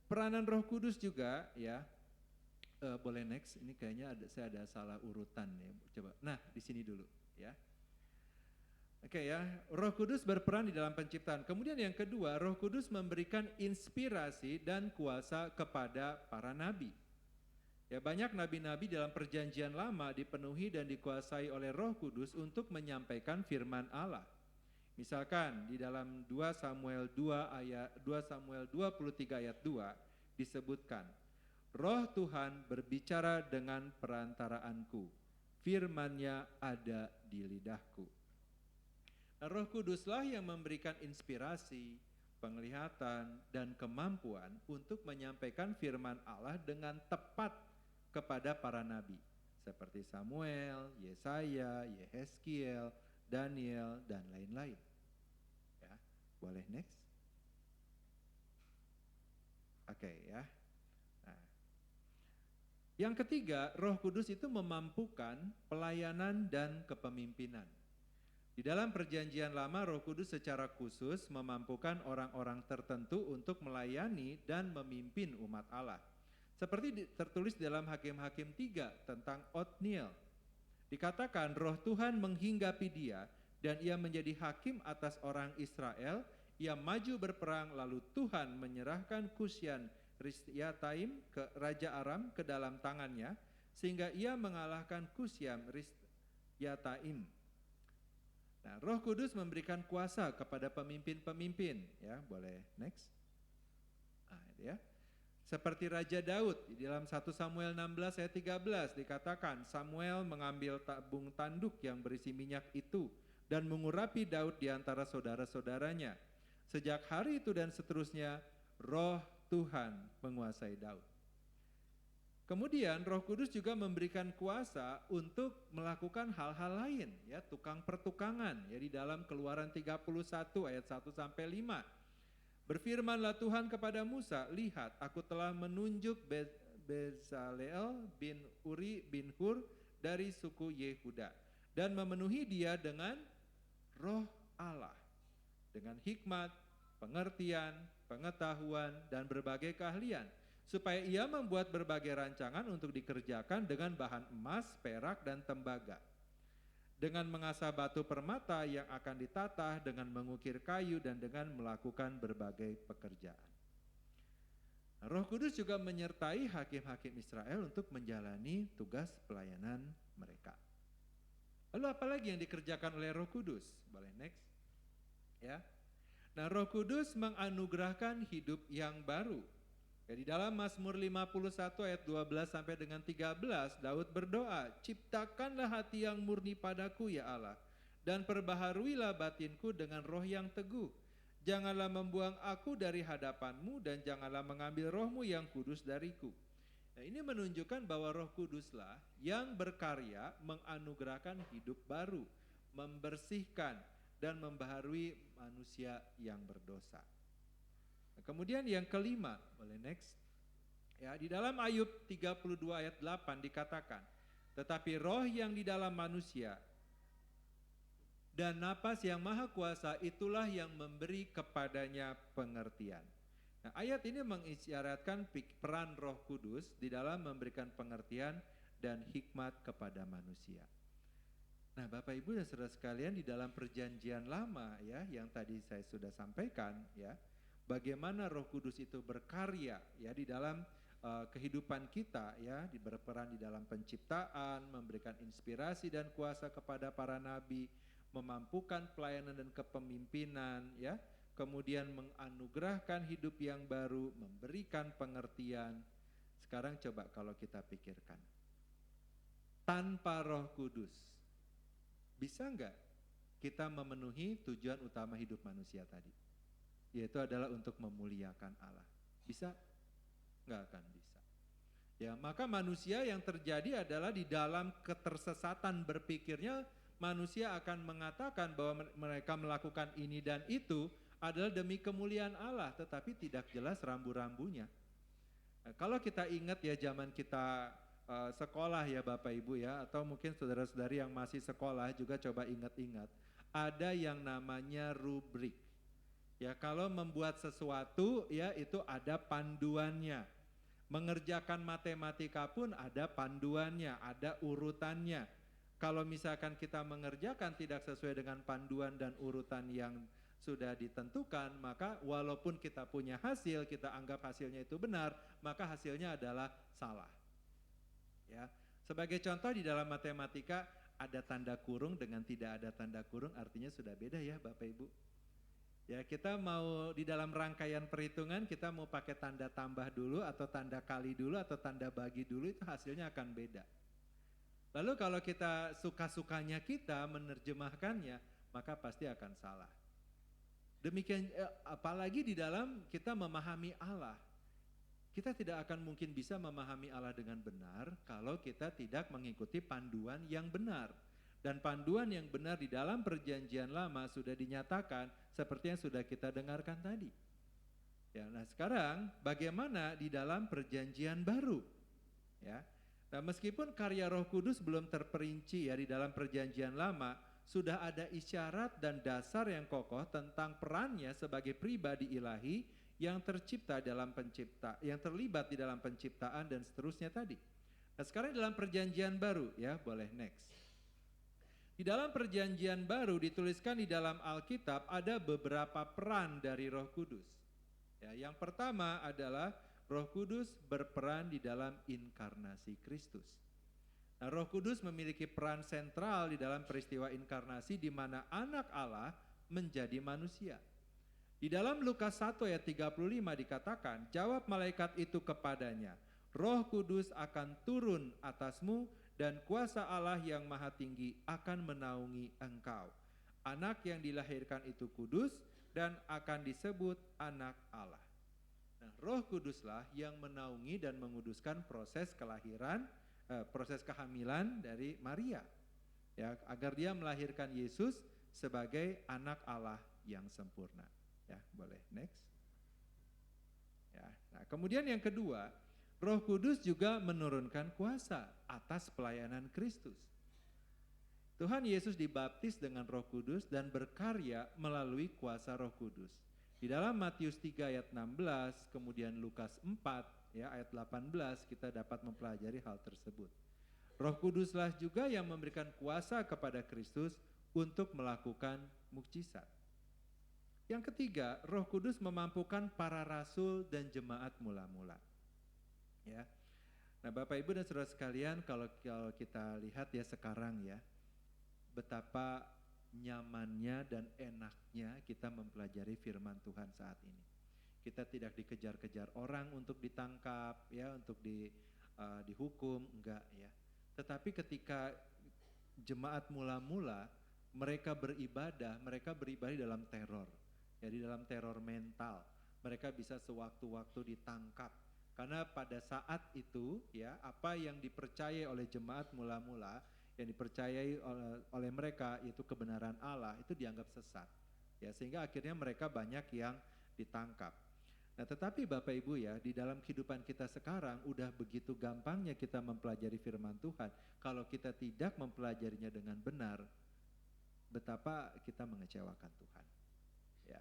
peranan Roh Kudus juga ya, boleh next. Ini kayaknya saya ada salah urutan ya. Coba. Nah, di sini dulu ya. Oke ya, Roh Kudus berperan di dalam penciptaan. Kemudian yang kedua, Roh Kudus memberikan inspirasi dan kuasa kepada para nabi. Ya, banyak nabi-nabi dalam Perjanjian Lama dipenuhi dan dikuasai oleh Roh Kudus untuk menyampaikan firman Allah. Misalkan di dalam 2 Samuel 23 ayat 2 disebutkan, Roh Tuhan berbicara dengan perantaraanku, firman-Nya ada di lidahku. Nah, Roh Kuduslah yang memberikan inspirasi, penglihatan, dan kemampuan untuk menyampaikan firman Allah dengan tepat kepada para nabi seperti Samuel, Yesaya, Yehezkiel, Daniel, dan lain-lain. Ya, boleh next. Oke ya. Nah, yang ketiga, Roh Kudus itu memampukan pelayanan dan kepemimpinan. Di dalam Perjanjian Lama, Roh Kudus secara khusus memampukan orang-orang tertentu untuk melayani dan memimpin umat Allah. Seperti tertulis dalam Hakim-Hakim 3 tentang Otniel. Dikatakan Roh Tuhan menghinggapi dia dan ia menjadi hakim atas orang Israel. Ia maju berperang, lalu Tuhan menyerahkan Kusyan Rishyataim ke Raja Aram ke dalam tangannya, sehingga ia mengalahkan Kusyan Rishyataim. Nah, Roh Kudus memberikan kuasa kepada pemimpin-pemimpin. Ya, boleh next. Nah, itu ya. Seperti Raja Daud, di dalam 1 Samuel 16 ayat 13 dikatakan Samuel mengambil tabung tanduk yang berisi minyak itu dan mengurapi Daud di antara saudara-saudaranya. Sejak hari itu dan seterusnya, Roh Tuhan menguasai Daud. Kemudian Roh Kudus juga memberikan kuasa untuk melakukan hal-hal lain, ya, tukang pertukangan, ya, di dalam Keluaran 31 ayat 1 sampai 5. Berfirmanlah Tuhan kepada Musa, lihat, aku telah menunjuk Bezaleel bin Uri bin Hur dari suku Yehuda dan memenuhi dia dengan Roh Allah, dengan hikmat, pengertian, pengetahuan, dan berbagai keahlian, supaya ia membuat berbagai rancangan untuk dikerjakan dengan bahan emas, perak, dan tembaga, dengan mengasah batu permata yang akan ditata, dengan mengukir kayu, dan dengan melakukan berbagai pekerjaan. Roh Kudus juga menyertai hakim-hakim Israel untuk menjalani tugas pelayanan mereka. Lalu apa lagi yang dikerjakan oleh Roh Kudus? Boleh next. Ya. Nah, Roh Kudus menganugerahkan hidup yang baru. Ya, di dalam Mazmur 51 ayat 12 sampai dengan 13, Daud berdoa, "Ciptakanlah hati yang murni padaku ya Allah, dan perbaharuilah batinku dengan roh yang teguh. Janganlah membuang aku dari hadapan-Mu, dan janganlah mengambil roh-Mu yang kudus dariku." Nah, ini menunjukkan bahwa Roh Kuduslah yang berkarya menganugerahkan hidup baru, membersihkan dan membaharui manusia yang berdosa. Nah, kemudian yang kelima, boleh next. Ya, di dalam Ayub 32 ayat 8 dikatakan, "Tetapi roh yang di dalam manusia dan napas yang maha kuasa itulah yang memberi kepadanya pengertian." Nah, ayat ini mengisyaratkan peran Roh Kudus di dalam memberikan pengertian dan hikmat kepada manusia. Nah, Bapak Ibu dan Saudara sekalian, di dalam perjanjian lama ya, yang tadi saya sudah sampaikan ya, bagaimana Roh Kudus itu berkarya ya di dalam kehidupan kita ya, berperan di dalam penciptaan, memberikan inspirasi dan kuasa kepada para nabi, memampukan pelayanan dan kepemimpinan ya, kemudian menganugerahkan hidup yang baru, memberikan pengertian. Sekarang coba kalau kita pikirkan, tanpa Roh Kudus, bisa enggak kita memenuhi tujuan utama hidup manusia tadi? Yaitu adalah untuk memuliakan Allah. Bisa? Enggak akan bisa. Ya, maka manusia yang terjadi adalah di dalam ketersesatan berpikirnya, manusia akan mengatakan bahwa mereka melakukan ini dan itu adalah demi kemuliaan Allah, tetapi tidak jelas rambu-rambunya. Nah, kalau kita ingat ya zaman kita sekolah ya Bapak Ibu ya, atau mungkin saudara-saudari yang masih sekolah juga coba ingat-ingat, ada yang namanya rubrik. Ya, kalau membuat sesuatu ya itu ada panduannya. Mengerjakan matematika pun ada panduannya, ada urutannya. Kalau misalkan kita mengerjakan tidak sesuai dengan panduan dan urutan yang sudah ditentukan, maka walaupun kita punya hasil, kita anggap hasilnya itu benar, maka hasilnya adalah salah. Ya, sebagai contoh di dalam matematika ada tanda kurung dengan tidak ada tanda kurung, artinya sudah beda ya Bapak Ibu. Ya, kita mau di dalam rangkaian perhitungan kita mau pakai tanda tambah dulu atau tanda kali dulu atau tanda bagi dulu, itu hasilnya akan beda. Lalu kalau kita suka-sukanya kita menerjemahkannya, maka pasti akan salah. Demikian apalagi di dalam kita memahami Allah. Kita tidak akan mungkin bisa memahami Allah dengan benar kalau kita tidak mengikuti panduan yang benar. Dan panduan yang benar di dalam perjanjian lama sudah dinyatakan seperti yang sudah kita dengarkan tadi. Ya, nah sekarang bagaimana di dalam perjanjian baru? Ya. Nah, meskipun karya Roh Kudus belum terperinci ya di dalam perjanjian lama, sudah ada isyarat dan dasar yang kokoh tentang perannya sebagai pribadi ilahi yang tercipta dalam yang terlibat di dalam penciptaan dan seterusnya tadi. Nah, sekarang dalam perjanjian baru ya, boleh next. Di dalam perjanjian baru dituliskan di dalam Alkitab ada beberapa peran dari Roh Kudus. Ya, yang pertama adalah Roh Kudus berperan di dalam inkarnasi Kristus. Nah, Roh Kudus memiliki peran sentral di dalam peristiwa inkarnasi di mana anak Allah menjadi manusia. Di dalam Lukas 1 ayat 35 dikatakan, "Jawab malaikat itu kepadanya, Roh Kudus akan turun atasmu dan kuasa Allah yang maha tinggi akan menaungi engkau. Anak yang dilahirkan itu kudus dan akan disebut anak Allah." Nah, Roh Kuduslah yang menaungi dan menguduskan proses kelahiran, proses kehamilan dari Maria, ya, agar dia melahirkan Yesus sebagai anak Allah yang sempurna. Ya, boleh next. Ya, nah kemudian yang kedua, Roh Kudus juga menurunkan kuasa atas pelayanan Kristus. Tuhan Yesus dibaptis dengan Roh Kudus dan berkarya melalui kuasa Roh Kudus. Di dalam Matius 3 ayat 16, kemudian Lukas 4 ya ayat 18 kita dapat mempelajari hal tersebut. Roh Kuduslah juga yang memberikan kuasa kepada Kristus untuk melakukan mukjizat. Yang ketiga, Roh Kudus memampukan para rasul dan jemaat mula-mula. Ya. Nah, Bapak Ibu dan Saudara sekalian, kalau kita lihat ya sekarang ya, betapa nyamannya dan enaknya kita mempelajari firman Tuhan saat ini. Kita tidak dikejar-kejar orang untuk ditangkap, ya, untuk dihukum, enggak ya. Tetapi ketika jemaat mula-mula mereka beribadah dalam teror, ya, di dalam teror mental. Mereka bisa sewaktu-waktu ditangkap. Karena pada saat itu, ya, apa yang dipercayai oleh jemaat mula-mula, yang dipercayai oleh mereka yaitu kebenaran Allah, itu dianggap sesat. Ya, sehingga akhirnya mereka banyak yang ditangkap. Nah, tetapi Bapak Ibu ya, di dalam kehidupan kita sekarang udah begitu gampangnya kita mempelajari firman Tuhan. Kalau kita tidak mempelajarinya dengan benar, betapa kita mengecewakan Tuhan. Ya.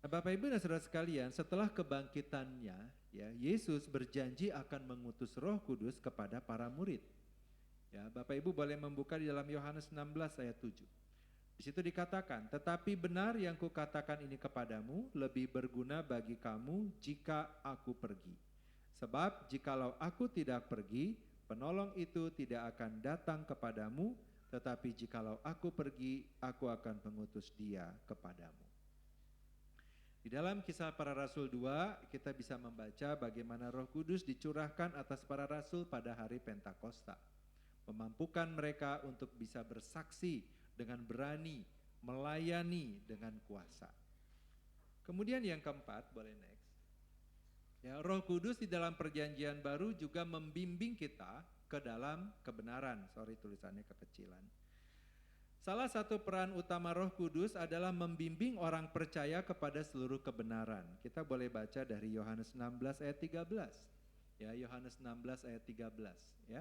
Nah, Bapak Ibu dan Saudara sekalian, setelah kebangkitannya, ya, Yesus berjanji akan mengutus Roh Kudus kepada para murid. Ya, Bapak Ibu boleh membuka di dalam Yohanes 16 ayat 7. Di situ dikatakan, tetapi benar yang kukatakan ini kepadamu lebih berguna bagi kamu jika aku pergi. Sebab jikalau aku tidak pergi, penolong itu tidak akan datang kepadamu, tetapi jikalau aku pergi, aku akan mengutus dia kepadamu. Di dalam Kisah Para Rasul 2, kita bisa membaca bagaimana Roh Kudus dicurahkan atas para rasul pada hari Pentakosta, memampukan mereka untuk bisa bersaksi dengan berani, melayani dengan kuasa. Kemudian yang keempat, boleh next. Ya, Roh Kudus di dalam perjanjian baru juga membimbing kita ke dalam kebenaran. Sorry, tulisannya kekecilan. Salah satu peran utama Roh Kudus adalah membimbing orang percaya kepada seluruh kebenaran. Kita boleh baca dari Yohanes 16 ayat 13. Ya, Yohanes 16 ayat 13, ya.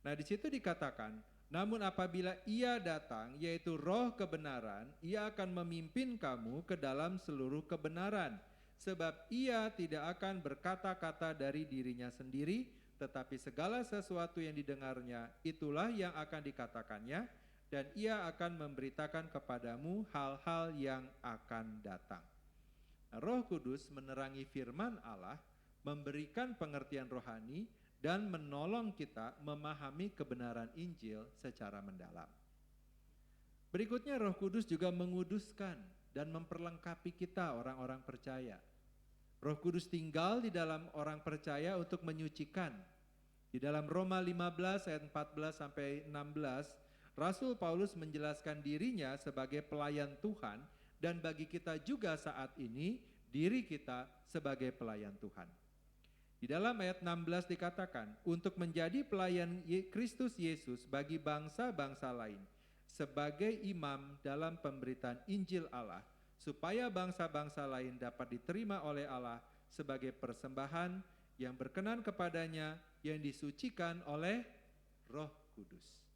Nah, di situ dikatakan, namun apabila Ia datang, yaitu Roh kebenaran, Ia akan memimpin kamu ke dalam seluruh kebenaran. Sebab Ia tidak akan berkata-kata dari dirinya sendiri, tetapi segala sesuatu yang didengarnya, itulah yang akan dikatakannya, dan Ia akan memberitakan kepadamu hal-hal yang akan datang. Nah, Roh Kudus menerangi firman Allah, memberikan pengertian rohani, dan menolong kita memahami kebenaran Injil secara mendalam. Berikutnya Roh Kudus juga menguduskan dan memperlengkapi kita orang-orang percaya. Roh Kudus tinggal di dalam orang percaya untuk menyucikan. Di dalam Roma 15 ayat 14 sampai 16, Rasul Paulus menjelaskan dirinya sebagai pelayan Tuhan, dan bagi kita juga saat ini diri kita sebagai pelayan Tuhan. Di dalam ayat 16 dikatakan, untuk menjadi pelayan Kristus Yesus bagi bangsa-bangsa lain, sebagai imam dalam pemberitaan Injil Allah, supaya bangsa-bangsa lain dapat diterima oleh Allah sebagai persembahan yang berkenan kepadanya, yang disucikan oleh Roh Kudus.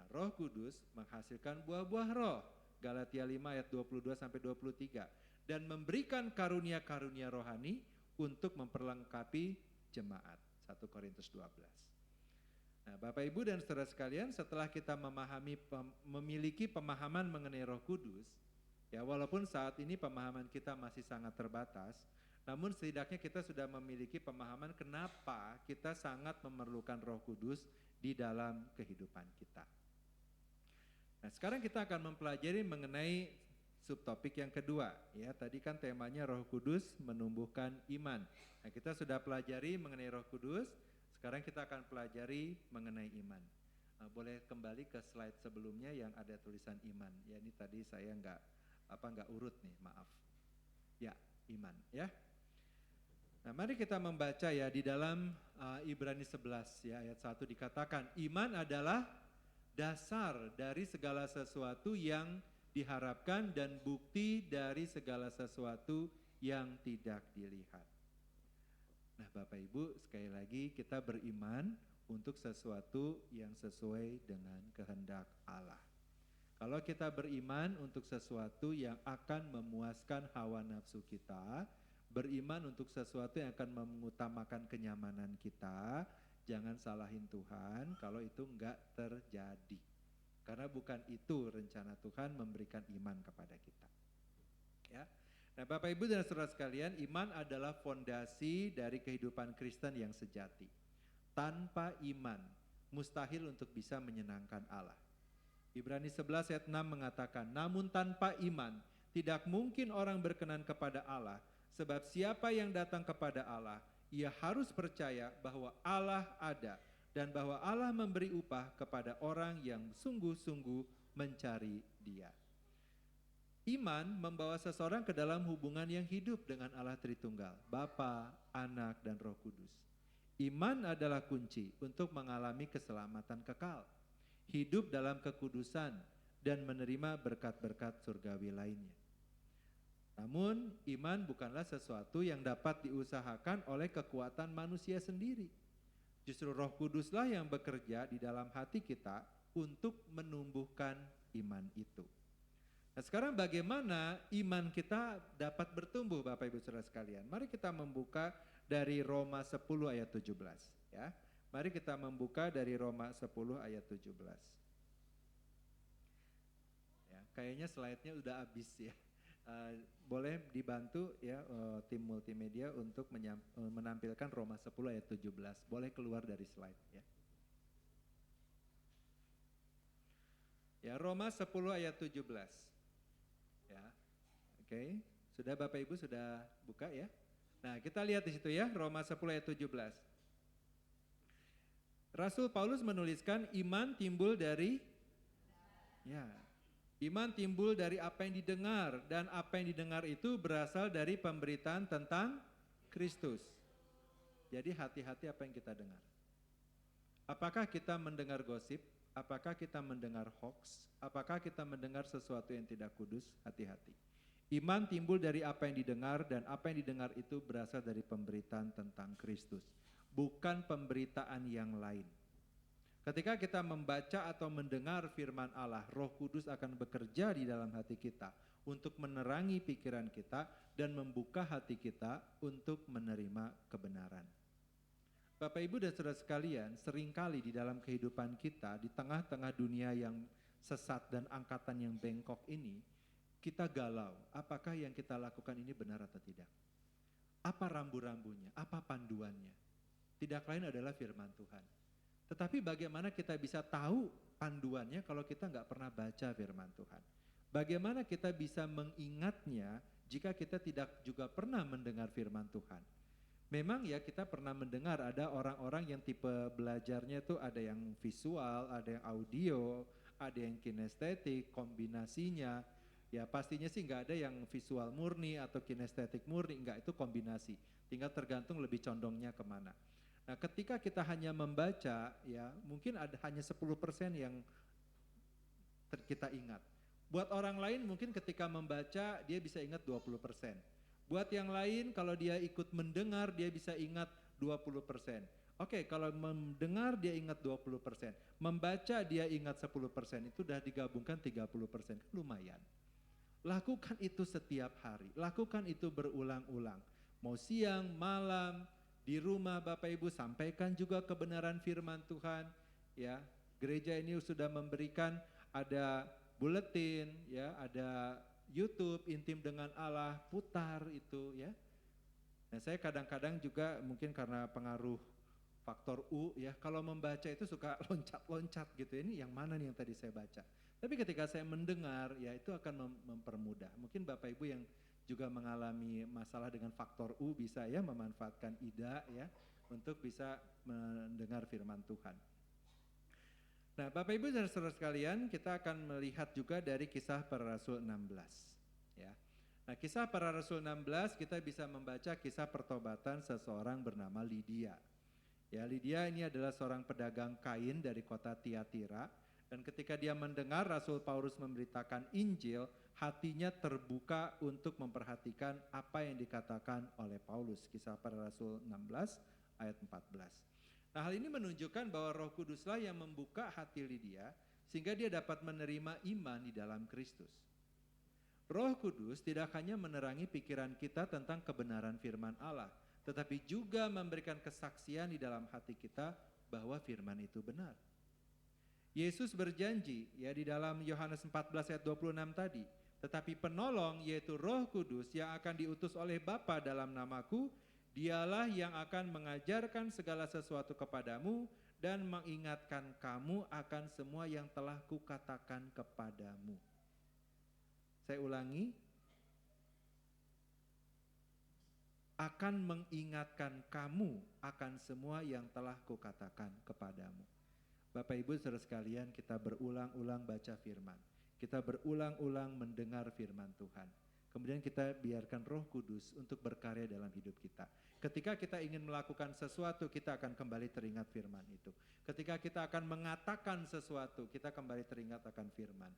Nah, Roh Kudus menghasilkan buah-buah roh, Galatia 5 ayat 22 sampai 23, dan memberikan karunia-karunia rohani untuk memperlengkapi jemaat. 1 Korintus 12. Nah, Bapak Ibu dan Saudara sekalian, setelah kita memiliki pemahaman mengenai Roh Kudus, ya, walaupun saat ini pemahaman kita masih sangat terbatas, namun setidaknya kita sudah memiliki pemahaman kenapa kita sangat memerlukan Roh Kudus di dalam kehidupan kita. Nah, sekarang kita akan mempelajari mengenai subtopik yang kedua, ya, tadi kan temanya Roh Kudus menumbuhkan iman. Nah, kita sudah pelajari mengenai Roh Kudus, sekarang kita akan pelajari mengenai iman. Nah, boleh kembali ke slide sebelumnya yang ada tulisan iman. Ya, ini tadi saya nggak urut nih, maaf. Ya, iman, ya. Nah, mari kita membaca ya di dalam Ibrani 11 ya ayat 1 dikatakan, iman adalah dasar dari segala sesuatu yang diharapkan dan bukti dari segala sesuatu yang tidak dilihat. Nah, Bapak Ibu, sekali lagi kita beriman untuk sesuatu yang sesuai dengan kehendak Allah. Kalau kita beriman untuk sesuatu yang akan memuaskan hawa nafsu kita, beriman untuk sesuatu yang akan mengutamakan kenyamanan kita, jangan salahin Tuhan kalau itu enggak terjadi. Karena bukan itu rencana Tuhan memberikan iman kepada kita. Ya. Nah, Bapak Ibu dan Saudara sekalian, iman adalah fondasi dari kehidupan Kristen yang sejati. Tanpa iman, mustahil untuk bisa menyenangkan Allah. Ibrani 11 ayat 6 mengatakan, namun tanpa iman, tidak mungkin orang berkenan kepada Allah, sebab siapa yang datang kepada Allah, ia harus percaya bahwa Allah ada dan bahwa Allah memberi upah kepada orang yang sungguh-sungguh mencari Dia. Iman membawa seseorang ke dalam hubungan yang hidup dengan Allah Tritunggal, Bapa, Anak, dan Roh Kudus. Iman adalah kunci untuk mengalami keselamatan kekal, hidup dalam kekudusan, dan menerima berkat-berkat surgawi lainnya. Namun, iman bukanlah sesuatu yang dapat diusahakan oleh kekuatan manusia sendiri. Justru Roh Kuduslah yang bekerja di dalam hati kita untuk menumbuhkan iman itu. Nah, sekarang bagaimana iman kita dapat bertumbuh, Bapak Ibu Saudara sekalian? Mari kita membuka dari Roma 10 ayat 17 ya. Mari kita membuka dari Roma 10 ayat 17. Ya, kayaknya slide-nya udah habis ya. Boleh dibantu ya tim multimedia untuk menampilkan Roma 10 ayat 17. Boleh keluar dari slide ya. Ya, Roma 10 ayat 17. Ya. Oke, sudah Bapak Ibu sudah buka ya? Nah, kita lihat di situ ya, Roma 10 ayat 17. Rasul Paulus menuliskan iman timbul dari iman timbul dari apa yang didengar, dan apa yang didengar itu berasal dari pemberitaan tentang Kristus. Jadi hati-hati apa yang kita dengar. Apakah kita mendengar gosip? Apakah kita mendengar hoax? Apakah kita mendengar sesuatu yang tidak kudus? Hati-hati. Iman timbul dari apa yang didengar, dan apa yang didengar itu berasal dari pemberitaan tentang Kristus, bukan pemberitaan yang lain. Ketika kita membaca atau mendengar firman Allah, Roh Kudus akan bekerja di dalam hati kita untuk menerangi pikiran kita dan membuka hati kita untuk menerima kebenaran. Bapak Ibu dan Saudara sekalian, seringkali di dalam kehidupan kita, di tengah-tengah dunia yang sesat dan angkatan yang bengkok ini, kita galau, apakah yang kita lakukan ini benar atau tidak? Apa rambu-rambunya? Apa panduannya? Tidak lain adalah firman Tuhan. Tetapi bagaimana kita bisa tahu panduannya kalau kita nggak pernah baca firman Tuhan? Bagaimana kita bisa mengingatnya jika kita tidak juga pernah mendengar firman Tuhan? Memang ya kita pernah mendengar ada orang-orang yang tipe belajarnya itu ada yang visual, ada yang audio, ada yang kinestetik, kombinasinya. Ya pastinya sih nggak ada yang visual murni atau kinestetik murni, enggak, itu kombinasi. Tinggal tergantung lebih condongnya kemana. Nah ketika kita hanya membaca ya mungkin ada hanya 10% yang kita ingat. Buat orang lain mungkin ketika membaca dia bisa ingat 20%. Buat yang lain kalau dia ikut mendengar dia bisa ingat 20%. Oke, kalau mendengar dia ingat 20%. Membaca dia ingat 10%, itu udah digabungkan 30%. Lumayan. Lakukan itu setiap hari. Lakukan itu berulang-ulang. Mau siang, malam, di rumah Bapak Ibu sampaikan juga kebenaran firman Tuhan. Ya, gereja ini sudah memberikan ada buletin, ya, ada YouTube Intim dengan Allah, putar itu ya. Nah, saya kadang-kadang juga mungkin karena pengaruh faktor U ya, kalau membaca itu suka loncat-loncat gitu. Ini yang mana nih yang tadi saya baca. Tapi ketika saya mendengar ya itu akan mempermudah. Mungkin Bapak Ibu yang juga mengalami masalah dengan faktor U bisa ya memanfaatkan IDA ya untuk bisa mendengar firman Tuhan. Nah, Bapak Ibu dan saudara sekalian, kita akan melihat juga dari Kisah Para Rasul 16 ya. Nah, Kisah Para Rasul 16 kita bisa membaca kisah pertobatan seseorang bernama Lydia. Ya, Lydia ini adalah seorang pedagang kain dari kota Tiatira, dan ketika dia mendengar Rasul Paulus memberitakan Injil, hatinya terbuka untuk memperhatikan apa yang dikatakan oleh Paulus. Kisah Para Rasul 16 ayat 14. Nah, hal ini menunjukkan bahwa Roh Kuduslah yang membuka hati Lydia sehingga dia dapat menerima iman di dalam Kristus. Roh Kudus tidak hanya menerangi pikiran kita tentang kebenaran firman Allah, tetapi juga memberikan kesaksian di dalam hati kita bahwa firman itu benar. Yesus berjanji ya di dalam Yohanes 14 ayat 26 tadi, tetapi penolong yaitu Roh Kudus yang akan diutus oleh Bapa dalam namaku, Dialah yang akan mengajarkan segala sesuatu kepadamu dan mengingatkan kamu akan semua yang telah kukatakan kepadamu. Saya ulangi, akan mengingatkan kamu akan semua yang telah kukatakan kepadamu. Bapak Ibu saudara sekalian, kita berulang-ulang baca firman. Kita berulang-ulang mendengar firman Tuhan. Kemudian kita biarkan Roh Kudus untuk berkarya dalam hidup kita. Ketika kita ingin melakukan sesuatu, kita akan kembali teringat firman itu. Ketika kita akan mengatakan sesuatu, kita kembali teringat akan firman.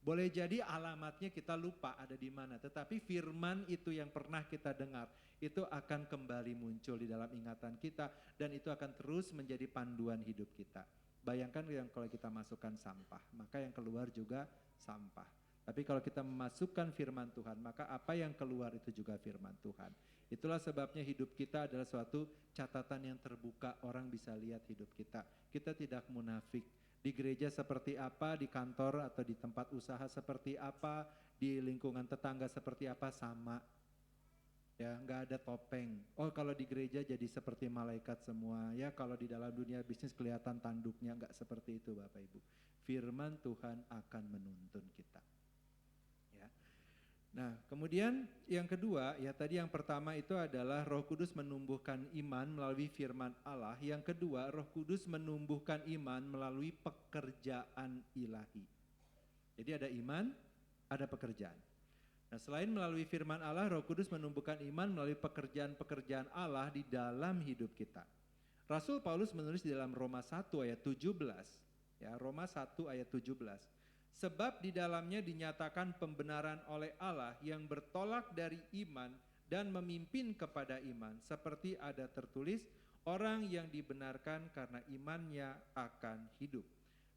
Boleh jadi alamatnya kita lupa ada di mana, tetapi firman itu yang pernah kita dengar, itu akan kembali muncul di dalam ingatan kita, dan itu akan terus menjadi panduan hidup kita. Bayangkan yang kalau kita masukkan sampah, maka yang keluar juga sampah. Tapi kalau kita memasukkan firman Tuhan, maka apa yang keluar itu juga firman Tuhan. Itulah sebabnya hidup kita adalah suatu catatan yang terbuka, orang bisa lihat hidup kita. Kita tidak munafik. Di gereja seperti apa, di kantor atau di tempat usaha seperti apa, di lingkungan tetangga seperti apa, sama. Ya, nggak ada topeng. Oh, kalau di gereja jadi seperti malaikat semua. Ya, kalau di dalam dunia bisnis kelihatan tanduknya, nggak seperti itu Bapak Ibu. Firman Tuhan akan menuntun kita. Ya. Nah, kemudian yang kedua, ya tadi yang pertama itu adalah Roh Kudus menumbuhkan iman melalui firman Allah. Yang kedua, Roh Kudus menumbuhkan iman melalui pekerjaan ilahi. Jadi ada iman, ada pekerjaan. Nah, selain melalui firman Allah, Roh Kudus menumbuhkan iman melalui pekerjaan-pekerjaan Allah di dalam hidup kita. Rasul Paulus menulis di dalam Roma 1 ayat 17. Ya, Roma 1 ayat 17. Sebab di dalamnya dinyatakan pembenaran oleh Allah yang bertolak dari iman dan memimpin kepada iman. Seperti ada tertulis, orang yang dibenarkan karena imannya akan hidup.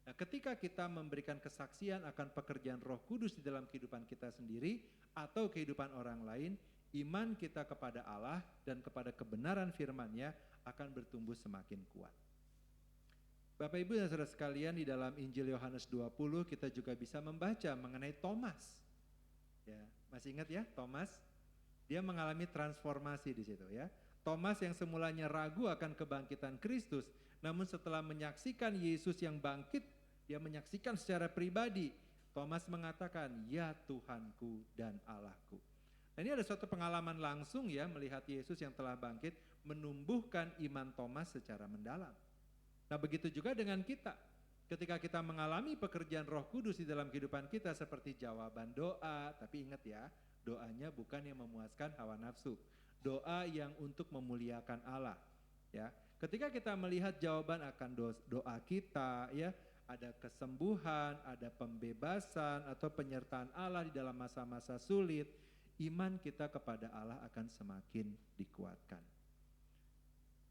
Nah, ketika kita memberikan kesaksian akan pekerjaan Roh Kudus di dalam kehidupan kita sendiri atau kehidupan orang lain, iman kita kepada Allah dan kepada kebenaran firman-Nya akan bertumbuh semakin kuat. Bapak Ibu dan saudara sekalian, di dalam Injil Yohanes 20 kita juga bisa membaca mengenai Thomas. Ya, masih ingat ya Thomas? Dia mengalami transformasi di situ ya. Thomas yang semulanya ragu akan kebangkitan Kristus, namun setelah menyaksikan Yesus yang bangkit, dia menyaksikan secara pribadi. Thomas mengatakan, "Ya Tuhanku dan Allahku." Nah, ini ada suatu pengalaman langsung ya, melihat Yesus yang telah bangkit, menumbuhkan iman Thomas secara mendalam. Nah, begitu juga dengan kita. Ketika kita mengalami pekerjaan Roh Kudus di dalam kehidupan kita seperti jawaban doa, tapi ingat ya, doanya bukan yang memuaskan hawa nafsu. Doa yang untuk memuliakan Allah, ya. Ketika kita melihat jawaban akan doa kita, ya, ada kesembuhan, ada pembebasan atau penyertaan Allah di dalam masa-masa sulit, iman kita kepada Allah akan semakin dikuatkan.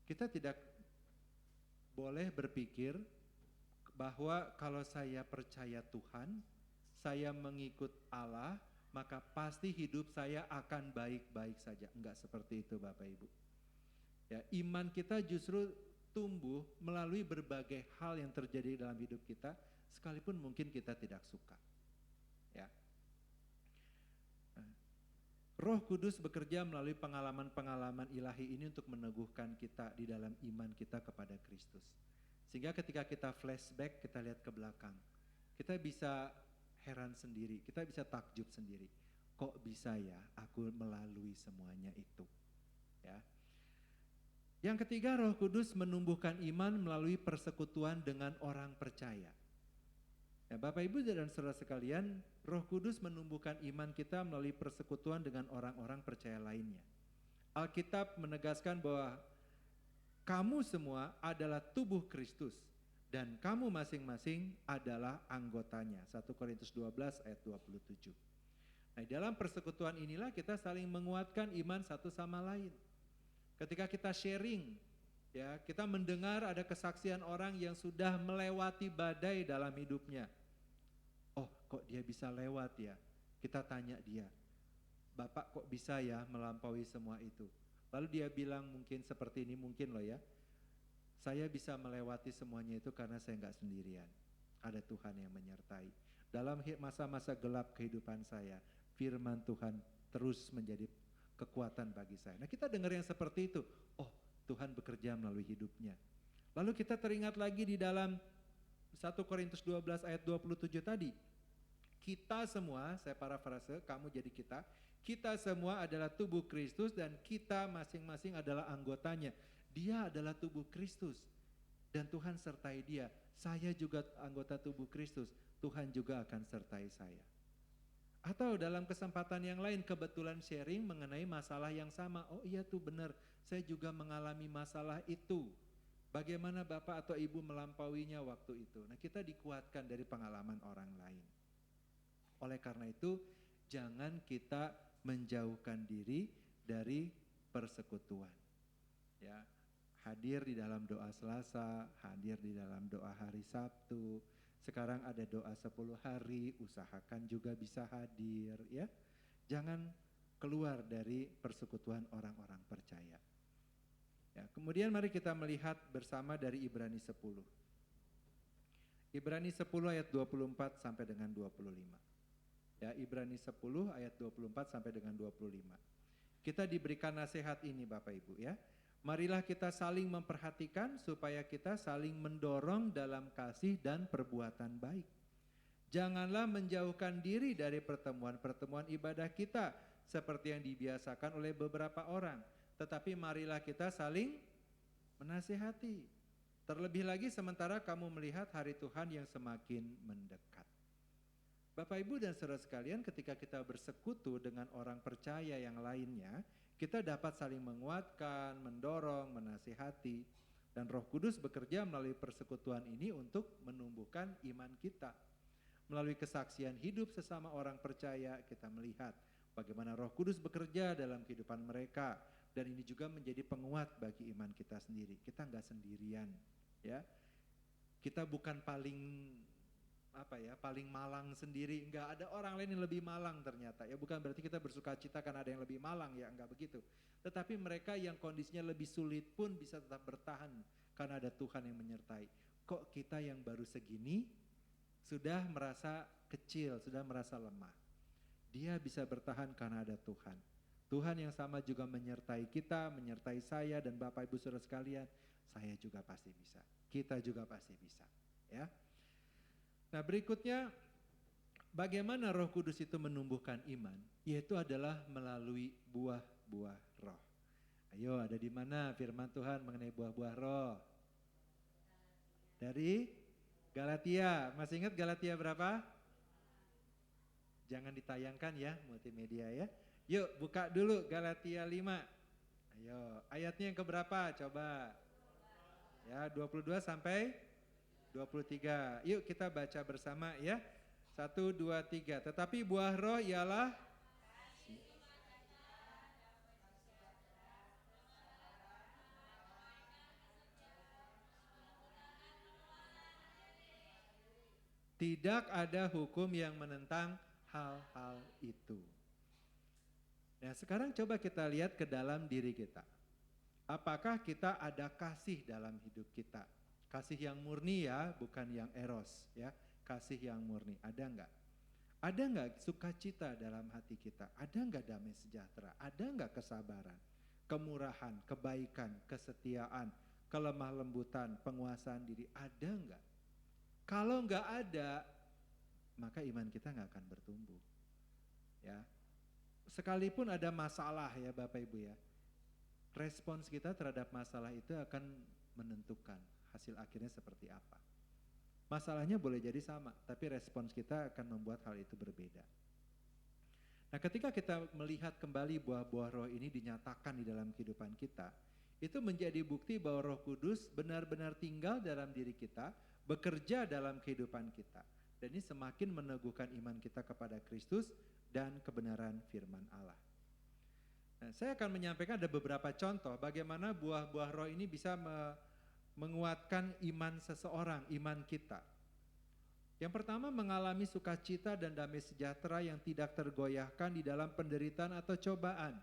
Kita tidak boleh berpikir bahwa kalau saya percaya Tuhan, saya mengikut Allah, maka pasti hidup saya akan baik-baik saja. Enggak seperti itu Bapak Ibu. Ya, iman kita justru tumbuh melalui berbagai hal yang terjadi dalam hidup kita, sekalipun mungkin kita tidak suka. Ya. Roh Kudus bekerja melalui pengalaman-pengalaman ilahi ini untuk meneguhkan kita di dalam iman kita kepada Kristus. Sehingga ketika kita flashback, kita lihat ke belakang, kita bisa heran sendiri, kita bisa takjub sendiri. Kok bisa ya aku melalui semuanya itu? Ya. Yang ketiga, Roh Kudus menumbuhkan iman melalui persekutuan dengan orang percaya. Ya, Bapak Ibu dan saudara sekalian, Roh Kudus menumbuhkan iman kita melalui persekutuan dengan orang-orang percaya lainnya. Alkitab menegaskan bahwa kamu semua adalah tubuh Kristus dan kamu masing-masing adalah anggotanya. 1 Korintus 12 ayat 27. Nah, dalam persekutuan inilah kita saling menguatkan iman satu sama lain. Ketika kita sharing, ya, kita mendengar ada kesaksian orang yang sudah melewati badai dalam hidupnya. Oh, kok dia bisa lewat ya? Kita tanya dia, Bapak kok bisa ya melampaui semua itu? Lalu dia bilang mungkin seperti ini, mungkin loh ya, saya bisa melewati semuanya itu karena saya nggak sendirian. Ada Tuhan yang menyertai. Dalam masa-masa gelap kehidupan saya, firman Tuhan terus menjadi kekuatan bagi saya. Nah, kita dengar yang seperti itu. Oh, Tuhan bekerja melalui hidupnya. Lalu kita teringat lagi di dalam 1 Korintus 12 ayat 27 tadi. Kita semua, saya parafrase, kamu jadi Kita semua adalah tubuh Kristus dan kita masing-masing adalah anggotanya. Dia adalah tubuh Kristus dan Tuhan sertai dia. Saya juga anggota tubuh Kristus, Tuhan juga akan sertai saya. Atau dalam kesempatan yang lain kebetulan sharing mengenai masalah yang sama. Oh iya tuh benar, saya juga mengalami masalah itu. Bagaimana Bapak atau Ibu melampauinya waktu itu. Nah kita dikuatkan dari pengalaman orang lain. Oleh karena itu jangan kita menjauhkan diri dari persekutuan. Ya, hadir di dalam doa Selasa, hadir di dalam doa hari Sabtu. Sekarang ada doa 10 hari, usahakan juga bisa hadir ya. Jangan keluar dari persekutuan orang-orang percaya. Ya, kemudian mari kita melihat bersama dari Ibrani 10. Ibrani 10 ayat 24 sampai dengan 25. Ya, Ibrani 10 ayat 24 sampai dengan 25. Kita diberikan nasihat ini Bapak Ibu ya. Marilah kita saling memperhatikan supaya kita saling mendorong dalam kasih dan perbuatan baik. Janganlah menjauhkan diri dari pertemuan-pertemuan ibadah kita seperti yang dibiasakan oleh beberapa orang. Tetapi marilah kita saling menasihati. Terlebih lagi sementara kamu melihat hari Tuhan yang semakin mendekat. Bapak Ibu dan saudara sekalian, ketika kita bersekutu dengan orang percaya yang lainnya, kita dapat saling menguatkan, mendorong, menasihati. Dan Roh Kudus bekerja melalui persekutuan ini untuk menumbuhkan iman kita. Melalui kesaksian hidup sesama orang percaya, kita melihat bagaimana Roh Kudus bekerja dalam kehidupan mereka. Dan ini juga menjadi penguat bagi iman kita sendiri. Kita enggak sendirian, ya. Kita bukan paling malang sendiri, enggak, ada orang lain yang lebih malang ternyata ya, bukan berarti kita bersuka cita karena ada yang lebih malang ya, enggak begitu. Tetapi mereka yang kondisinya lebih sulit pun bisa tetap bertahan karena ada Tuhan yang menyertai. Kok kita yang baru segini sudah merasa kecil, sudah merasa lemah. Dia bisa bertahan karena ada Tuhan. Tuhan yang sama juga menyertai kita, menyertai saya dan Bapak Ibu Saudara sekalian. Saya juga pasti bisa, kita juga pasti bisa ya. Nah berikutnya, bagaimana Roh Kudus itu menumbuhkan iman? Yaitu adalah melalui buah-buah roh. Ayo, ada di mana firman Tuhan mengenai buah-buah roh? Dari Galatia. Masih ingat Galatia berapa? Jangan ditayangkan ya multimedia ya. Yuk buka dulu Galatia 5. Ayo, ayatnya yang keberapa? Coba. Ya, 22 sampai 23. Yuk kita baca bersama ya. 1, 2, 3. Tetapi buah roh ialah tidak ada hukum yang menentang hal-hal itu. Nah sekarang coba kita lihat ke dalam diri kita. Apakah kita ada kasih dalam hidup kita? Kasih yang murni ya, bukan yang eros ya. Kasih yang murni, ada enggak? Ada enggak sukacita dalam hati kita? Ada enggak damai sejahtera? Ada enggak kesabaran, kemurahan, kebaikan, kesetiaan, kelemah lembutan, penguasaan diri? Ada enggak? Kalau enggak ada, maka iman kita enggak akan bertumbuh. Ya. Sekalipun ada masalah ya Bapak Ibu ya. Respons kita terhadap masalah itu akan menentukan hasil akhirnya seperti apa. Masalahnya boleh jadi sama, tapi respons kita akan membuat hal itu berbeda. Nah ketika kita melihat kembali buah-buah roh ini dinyatakan di dalam kehidupan kita, itu menjadi bukti bahwa Roh Kudus benar-benar tinggal dalam diri kita, bekerja dalam kehidupan kita. Dan ini semakin meneguhkan iman kita kepada Kristus dan kebenaran firman Allah. Nah, saya akan menyampaikan ada beberapa contoh bagaimana buah-buah roh ini bisa menguatkan iman seseorang, iman kita. Yang pertama, mengalami sukacita dan damai sejahtera yang tidak tergoyahkan di dalam penderitaan atau cobaan.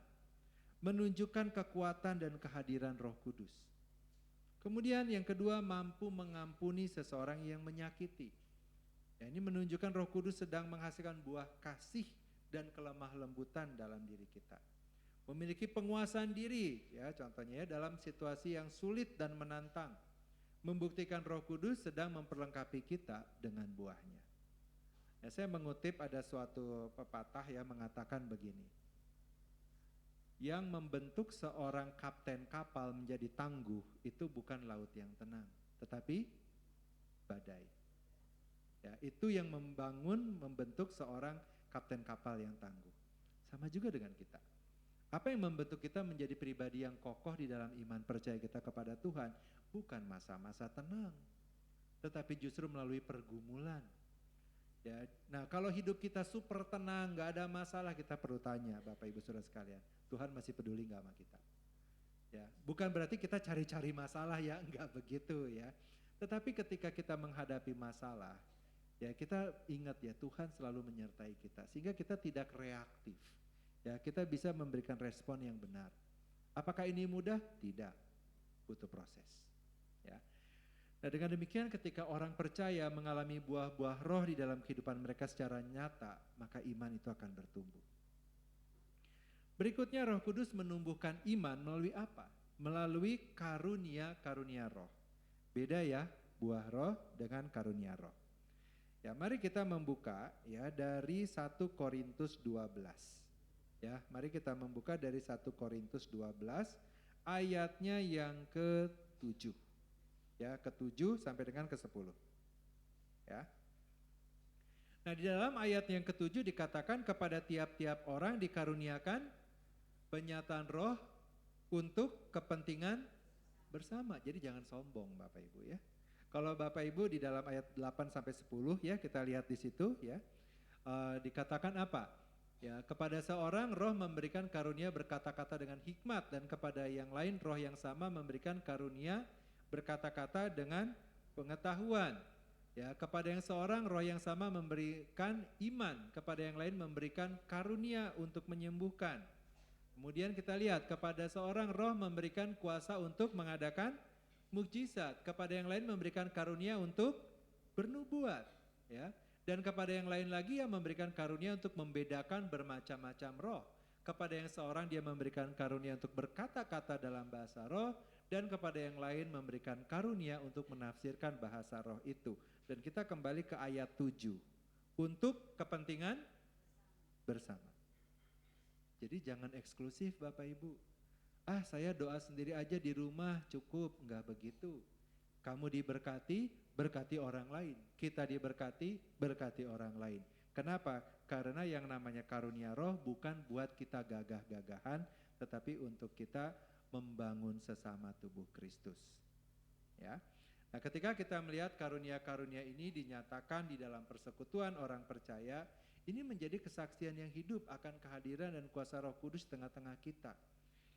Menunjukkan kekuatan dan kehadiran Roh Kudus. Kemudian yang kedua, mampu mengampuni seseorang yang menyakiti. Ya, ini menunjukkan Roh Kudus sedang menghasilkan buah kasih dan kelemah lembutan dalam diri kita. Memiliki penguasaan diri, ya contohnya ya, dalam situasi yang sulit dan menantang. Membuktikan Roh Kudus sedang memperlengkapi kita dengan buahnya. Ya, saya mengutip ada suatu pepatah yang mengatakan begini. Yang membentuk seorang kapten kapal menjadi tangguh itu bukan laut yang tenang, tetapi badai. Ya, itu yang membentuk seorang kapten kapal yang tangguh. Sama juga dengan kita. Apa yang membentuk kita menjadi pribadi yang kokoh di dalam iman percaya kita kepada Tuhan bukan masa-masa tenang, tetapi justru melalui pergumulan. Ya, nah kalau hidup kita super tenang, gak ada masalah, kita perlu tanya Bapak Ibu Saudara sekalian, Tuhan masih peduli gak sama kita? Ya, bukan berarti kita cari-cari masalah ya, enggak begitu ya. Tetapi ketika kita menghadapi masalah, ya kita ingat ya Tuhan selalu menyertai kita, sehingga kita tidak reaktif. Ya, kita bisa memberikan respon yang benar. Apakah ini mudah? Tidak, butuh proses. Ya. Nah dengan demikian ketika orang percaya mengalami buah-buah roh di dalam kehidupan mereka secara nyata, maka iman itu akan bertumbuh. Berikutnya Roh Kudus menumbuhkan iman melalui apa? Melalui karunia-karunia roh. Beda ya, buah roh dengan karunia roh. Ya, mari kita membuka ya dari 1 Korintus 12. Ya, mari kita membuka dari 1 Korintus 12 ayatnya yang ke-7. Ya, ke-7 sampai dengan ke-10. Ya. Nah, di dalam ayat yang ke-7 dikatakan kepada tiap-tiap orang dikaruniakan penyataan roh untuk kepentingan bersama. Jadi jangan sombong Bapak Ibu ya. Kalau Bapak Ibu di dalam ayat 8 sampai 10 ya, kita lihat di situ ya. Dikatakan apa? Ya, kepada seorang roh memberikan karunia berkata-kata dengan hikmat, dan kepada yang lain roh yang sama memberikan karunia berkata-kata dengan pengetahuan. Ya, kepada yang seorang roh yang sama memberikan iman, kepada yang lain memberikan karunia untuk menyembuhkan. Kemudian kita lihat kepada seorang roh memberikan kuasa untuk mengadakan mukjizat, kepada yang lain memberikan karunia untuk bernubuat, ya. Dan kepada yang lain lagi yang memberikan karunia untuk membedakan bermacam-macam roh. Kepada yang seorang dia memberikan karunia untuk berkata-kata dalam bahasa roh, dan kepada yang lain memberikan karunia untuk menafsirkan bahasa roh itu. Dan kita kembali ke ayat 7. Untuk kepentingan bersama. Jadi jangan eksklusif Bapak Ibu. Saya doa sendiri aja di rumah cukup, enggak begitu. Kamu diberkati, berkati orang lain. Kita diberkati, berkati orang lain. Kenapa? Karena yang namanya karunia roh bukan buat kita gagah-gagahan, tetapi untuk kita membangun sesama tubuh Kristus. Ya. Nah, ketika kita melihat karunia-karunia ini dinyatakan di dalam persekutuan orang percaya, ini menjadi kesaksian yang hidup akan kehadiran dan kuasa Roh Kudus tengah-tengah kita.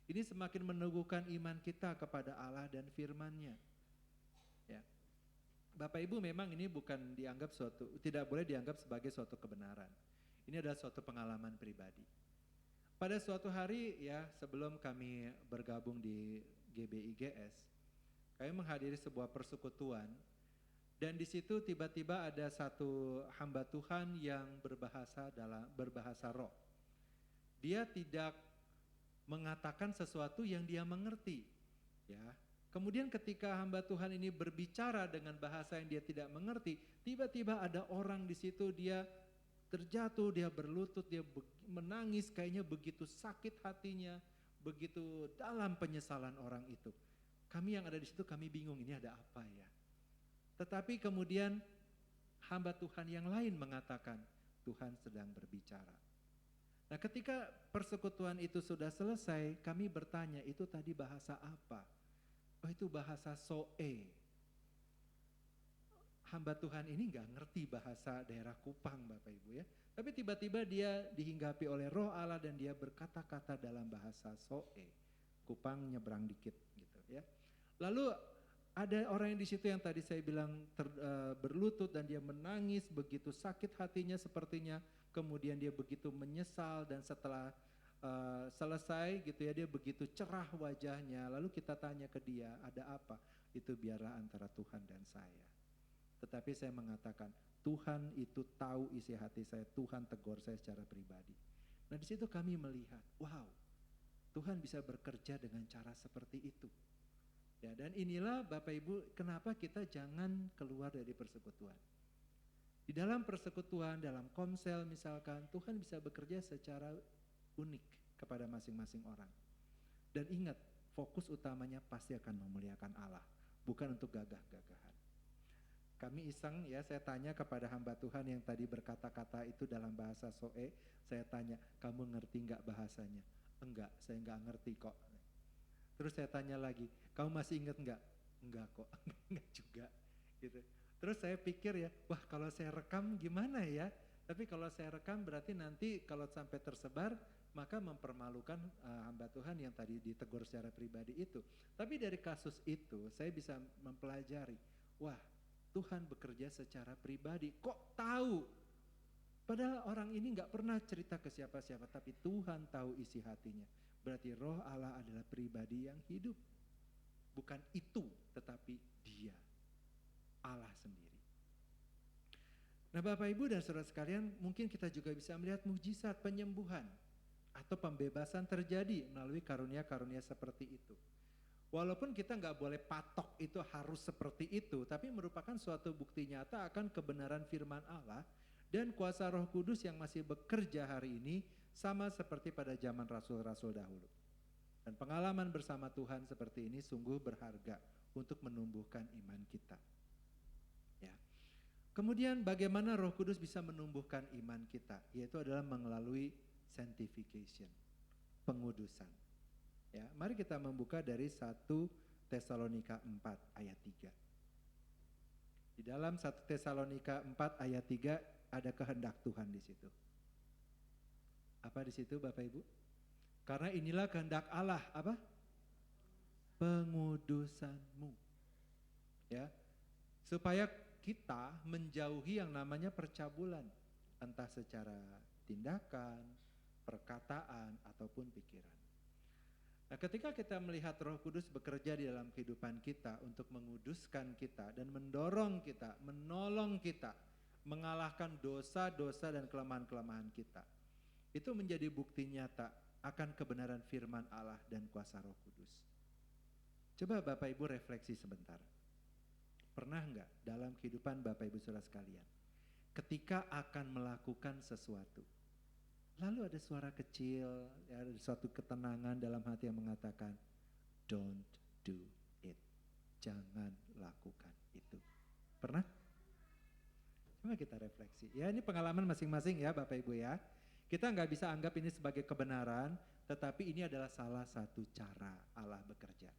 Ini semakin meneguhkan iman kita kepada Allah dan firman-Nya. Ya. Bapak Ibu, memang ini bukan dianggap tidak boleh dianggap sebagai suatu kebenaran. Ini adalah suatu pengalaman pribadi. Pada suatu hari ya, sebelum kami bergabung di GBIGS, kami menghadiri sebuah persekutuan, dan di situ tiba-tiba ada satu hamba Tuhan yang berbahasa roh. Dia tidak mengatakan sesuatu yang dia mengerti, ya. Kemudian ketika hamba Tuhan ini berbicara dengan bahasa yang dia tidak mengerti, tiba-tiba ada orang di situ, dia terjatuh, dia berlutut, dia menangis, kayaknya begitu sakit hatinya, begitu dalam penyesalan orang itu. Kami yang ada di situ, kami bingung ini ada apa ya. Tetapi kemudian hamba Tuhan yang lain mengatakan, Tuhan sedang berbicara. Nah, ketika persekutuan itu sudah selesai, kami bertanya, itu tadi bahasa apa? Oh, itu bahasa Soe. Hamba Tuhan ini gak ngerti bahasa daerah Kupang Bapak Ibu ya. Tapi tiba-tiba dia dihinggapi oleh roh Allah dan dia berkata-kata dalam bahasa Soe. Kupang nyebrang dikit gitu ya. Lalu ada orang yang di situ yang tadi saya bilang berlutut dan dia menangis begitu sakit hatinya sepertinya. Kemudian dia begitu menyesal dan setelah selesai gitu ya, dia begitu cerah wajahnya. Lalu kita tanya ke dia, ada apa? Itu biarlah antara Tuhan dan saya. Tetapi saya mengatakan, Tuhan itu tahu isi hati saya, Tuhan tegur saya secara pribadi. Nah, di situ kami melihat, wow, Tuhan bisa bekerja dengan cara seperti itu. Ya, dan inilah Bapak Ibu, kenapa kita jangan keluar dari persekutuan. Di dalam persekutuan, dalam komsel misalkan, Tuhan bisa bekerja secara unik. kepada masing-masing orang. Dan ingat, fokus utamanya pasti akan memuliakan Allah, bukan untuk gagah-gagahan. Kami iseng ya, saya tanya kepada hamba Tuhan yang tadi berkata-kata itu dalam bahasa Soe, saya tanya, kamu ngerti nggak bahasanya? Enggak, saya nggak ngerti kok. Terus saya tanya lagi, kamu masih ingat nggak? Enggak kok, enggak juga. Gitu. Terus saya pikir ya, wah kalau saya rekam gimana ya? Tapi kalau saya rekam berarti nanti kalau sampai tersebar, maka mempermalukan hamba Tuhan yang tadi ditegur secara pribadi itu. Tapi dari kasus itu saya bisa mempelajari, wah Tuhan bekerja secara pribadi, kok tahu? Padahal orang ini nggak pernah cerita ke siapa-siapa, tapi Tuhan tahu isi hatinya. Berarti roh Allah adalah pribadi yang hidup. Bukan itu, tetapi dia, Allah sendiri. Nah Bapak Ibu dan Saudara sekalian, mungkin kita juga bisa melihat mujizat penyembuhan atau pembebasan terjadi melalui karunia-karunia seperti itu. Walaupun kita nggak boleh patok itu harus seperti itu, tapi merupakan suatu bukti nyata akan kebenaran firman Allah dan kuasa Roh Kudus yang masih bekerja hari ini sama seperti pada zaman rasul-rasul dahulu. Dan pengalaman bersama Tuhan seperti ini sungguh berharga untuk menumbuhkan iman kita. Ya. Kemudian bagaimana Roh Kudus bisa menumbuhkan iman kita? Yaitu adalah melalui sanctification, pengudusan. Ya, mari kita membuka dari 1 Tesalonika 4 ayat 3. Di dalam 1 Tesalonika 4 ayat 3 ada kehendak Tuhan di situ. Apa di situ Bapak Ibu? Karena inilah kehendak Allah, apa? Pengudusanmu. Ya. Supaya kita menjauhi yang namanya percabulan, entah secara tindakan, perkataan ataupun pikiran. Nah, ketika kita melihat Roh Kudus bekerja di dalam kehidupan kita untuk menguduskan kita dan mendorong kita, menolong kita, mengalahkan dosa-dosa dan kelemahan-kelemahan kita, itu menjadi bukti nyata akan kebenaran firman Allah dan kuasa Roh Kudus. Coba Bapak Ibu refleksi sebentar. Pernah enggak dalam kehidupan Bapak Ibu Saudara sekalian, ketika akan melakukan sesuatu, lalu ada suara kecil, ya, ada suatu ketenangan dalam hati yang mengatakan, don't do it. Jangan lakukan itu. Pernah? Coba kita refleksi. Ya ini pengalaman masing-masing ya Bapak Ibu ya. Kita nggak bisa anggap ini sebagai kebenaran, tetapi ini adalah salah satu cara Allah bekerja.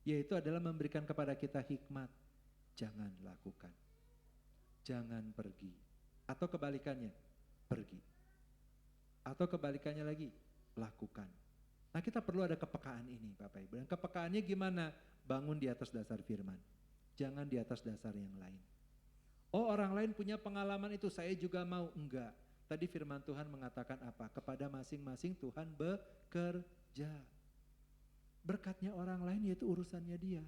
Yaitu adalah memberikan kepada kita hikmat. Jangan lakukan. Jangan pergi. Atau kebalikannya, pergi. Atau kebalikannya lagi, lakukan. Nah kita perlu ada kepekaan ini Bapak Ibu. Dan kepekaannya gimana? Bangun di atas dasar firman. Jangan di atas dasar yang lain. Oh orang lain punya pengalaman itu, saya juga mau. Enggak. Tadi firman Tuhan mengatakan apa? Kepada masing-masing Tuhan bekerja. Berkatnya orang lain yaitu urusannya dia.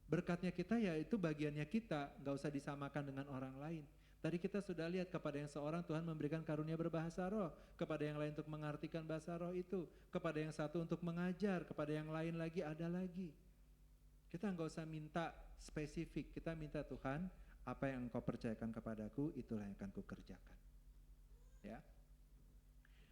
Berkatnya kita ya itu bagiannya kita. Gak usah disamakan dengan orang lain. Tadi kita sudah lihat kepada yang seorang Tuhan memberikan karunia berbahasa roh, kepada yang lain untuk mengartikan bahasa roh itu, kepada yang satu untuk mengajar, kepada yang lain lagi ada lagi. Kita nggak usah minta spesifik, kita minta Tuhan apa yang Engkau percayakan kepadaku itulah yang akan kukerjakan. Ya.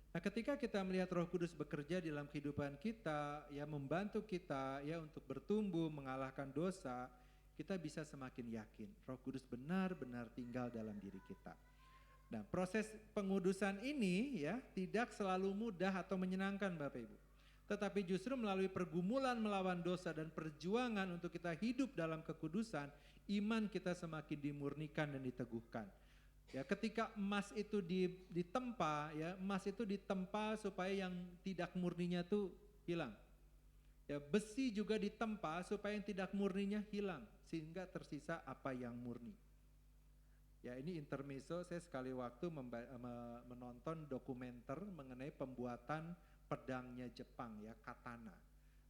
Nah, ketika kita melihat Roh Kudus bekerja di dalam kehidupan kita, ya membantu kita ya untuk bertumbuh, mengalahkan dosa, kita bisa semakin yakin Roh Kudus benar-benar tinggal dalam diri kita. Nah, proses pengudusan ini ya tidak selalu mudah atau menyenangkan Bapak Ibu. Tetapi justru melalui pergumulan melawan dosa dan perjuangan untuk kita hidup dalam kekudusan, iman kita semakin dimurnikan dan diteguhkan. Ya, ketika emas itu ditempa, ya emas itu ditempa supaya yang tidak murninya itu hilang. Ya, besi juga ditempa supaya yang tidak murninya hilang, sehingga tersisa apa yang murni. Ya, ini intermezzo, saya sekali waktu menonton dokumenter mengenai pembuatan pedangnya Jepang ya, katana.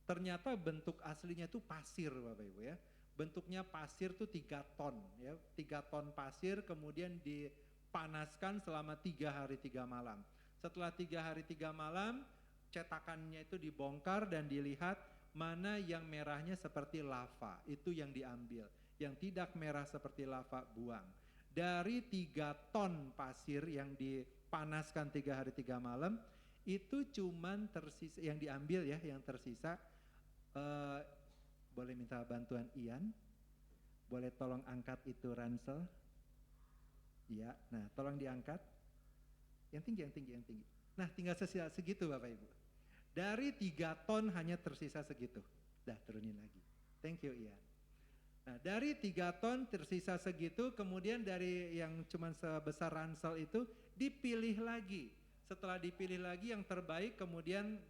Ternyata bentuk aslinya itu pasir Bapak Ibu ya. Bentuknya pasir tuh 3 ton ya, 3 ton pasir kemudian dipanaskan selama 3 hari 3 malam. Setelah 3 hari 3 malam, cetakannya itu dibongkar dan dilihat mana yang merahnya seperti lava, itu yang diambil. Yang tidak merah seperti lava, buang. Dari 3 ton pasir yang dipanaskan 3 hari 3 malam, itu cuman tersisa, yang diambil ya, yang tersisa. Boleh minta bantuan Ian, boleh tolong angkat itu ransel. Ya, nah tolong diangkat. Yang tinggi. Nah tinggal segitu Bapak Ibu. Dari 3 ton hanya tersisa segitu. Dah turunin lagi. Thank you Ian. Nah dari 3 ton tersisa segitu, kemudian dari yang cuman sebesar ransel itu dipilih lagi. Setelah dipilih lagi yang terbaik kemudian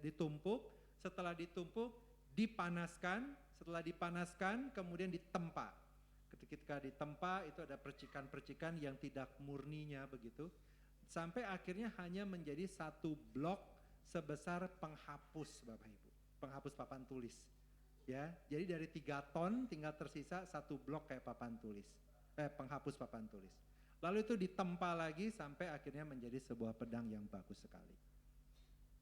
ditumpuk. Setelah ditumpuk dipanaskan. Setelah dipanaskan kemudian ditempa. Ketika ditempa itu ada percikan-percikan yang tidak murninya begitu. Sampai akhirnya hanya menjadi 1 blok sebesar penghapus Bapak Ibu. Penghapus papan tulis. Ya, jadi dari 3 ton tinggal tersisa 1 blok kayak papan tulis. Penghapus papan tulis. Lalu itu ditempa lagi sampai akhirnya menjadi sebuah pedang yang bagus sekali.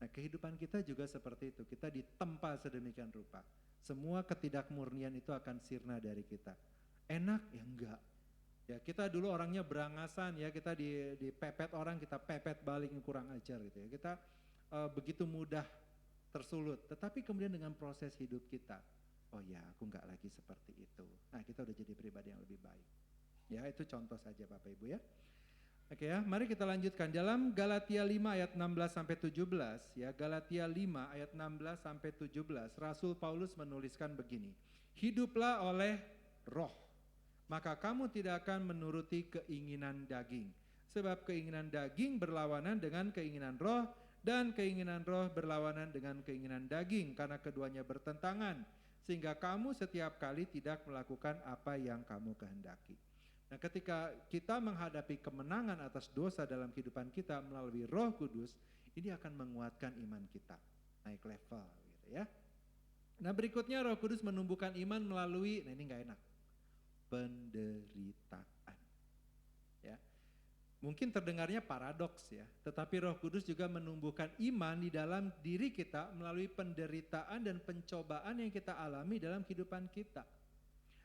Nah, kehidupan kita juga seperti itu. Kita ditempa sedemikian rupa. Semua ketidakmurnian itu akan sirna dari kita. Enak ya enggak. Ya kita dulu orangnya berangasan ya, kita dipepet orang, kita pepet balik, kurang ajar gitu ya. Kita begitu mudah tersulut. Tetapi kemudian dengan proses hidup kita, oh ya aku enggak lagi seperti itu. Nah kita udah jadi pribadi yang lebih baik. Ya itu contoh saja Bapak Ibu ya. Oke ya, mari kita lanjutkan dalam Galatia 5 ayat 16 sampai 17 ya. Galatia 5 ayat 16 sampai 17. Rasul Paulus menuliskan begini. Hiduplah oleh roh, maka kamu tidak akan menuruti keinginan daging. Sebab keinginan daging berlawanan dengan keinginan roh, dan keinginan roh berlawanan dengan keinginan daging, karena keduanya bertentangan. Sehingga kamu setiap kali tidak melakukan apa yang kamu kehendaki. Nah ketika kita menghadapi kemenangan atas dosa dalam kehidupan kita melalui Roh Kudus, ini akan menguatkan iman kita, naik level gitu ya. Nah berikutnya Roh Kudus menumbuhkan iman melalui, nah ini gak enak, penderitaan. Ya, mungkin terdengarnya paradoks ya, tetapi Roh Kudus juga menumbuhkan iman di dalam diri kita melalui penderitaan dan pencobaan yang kita alami dalam kehidupan kita.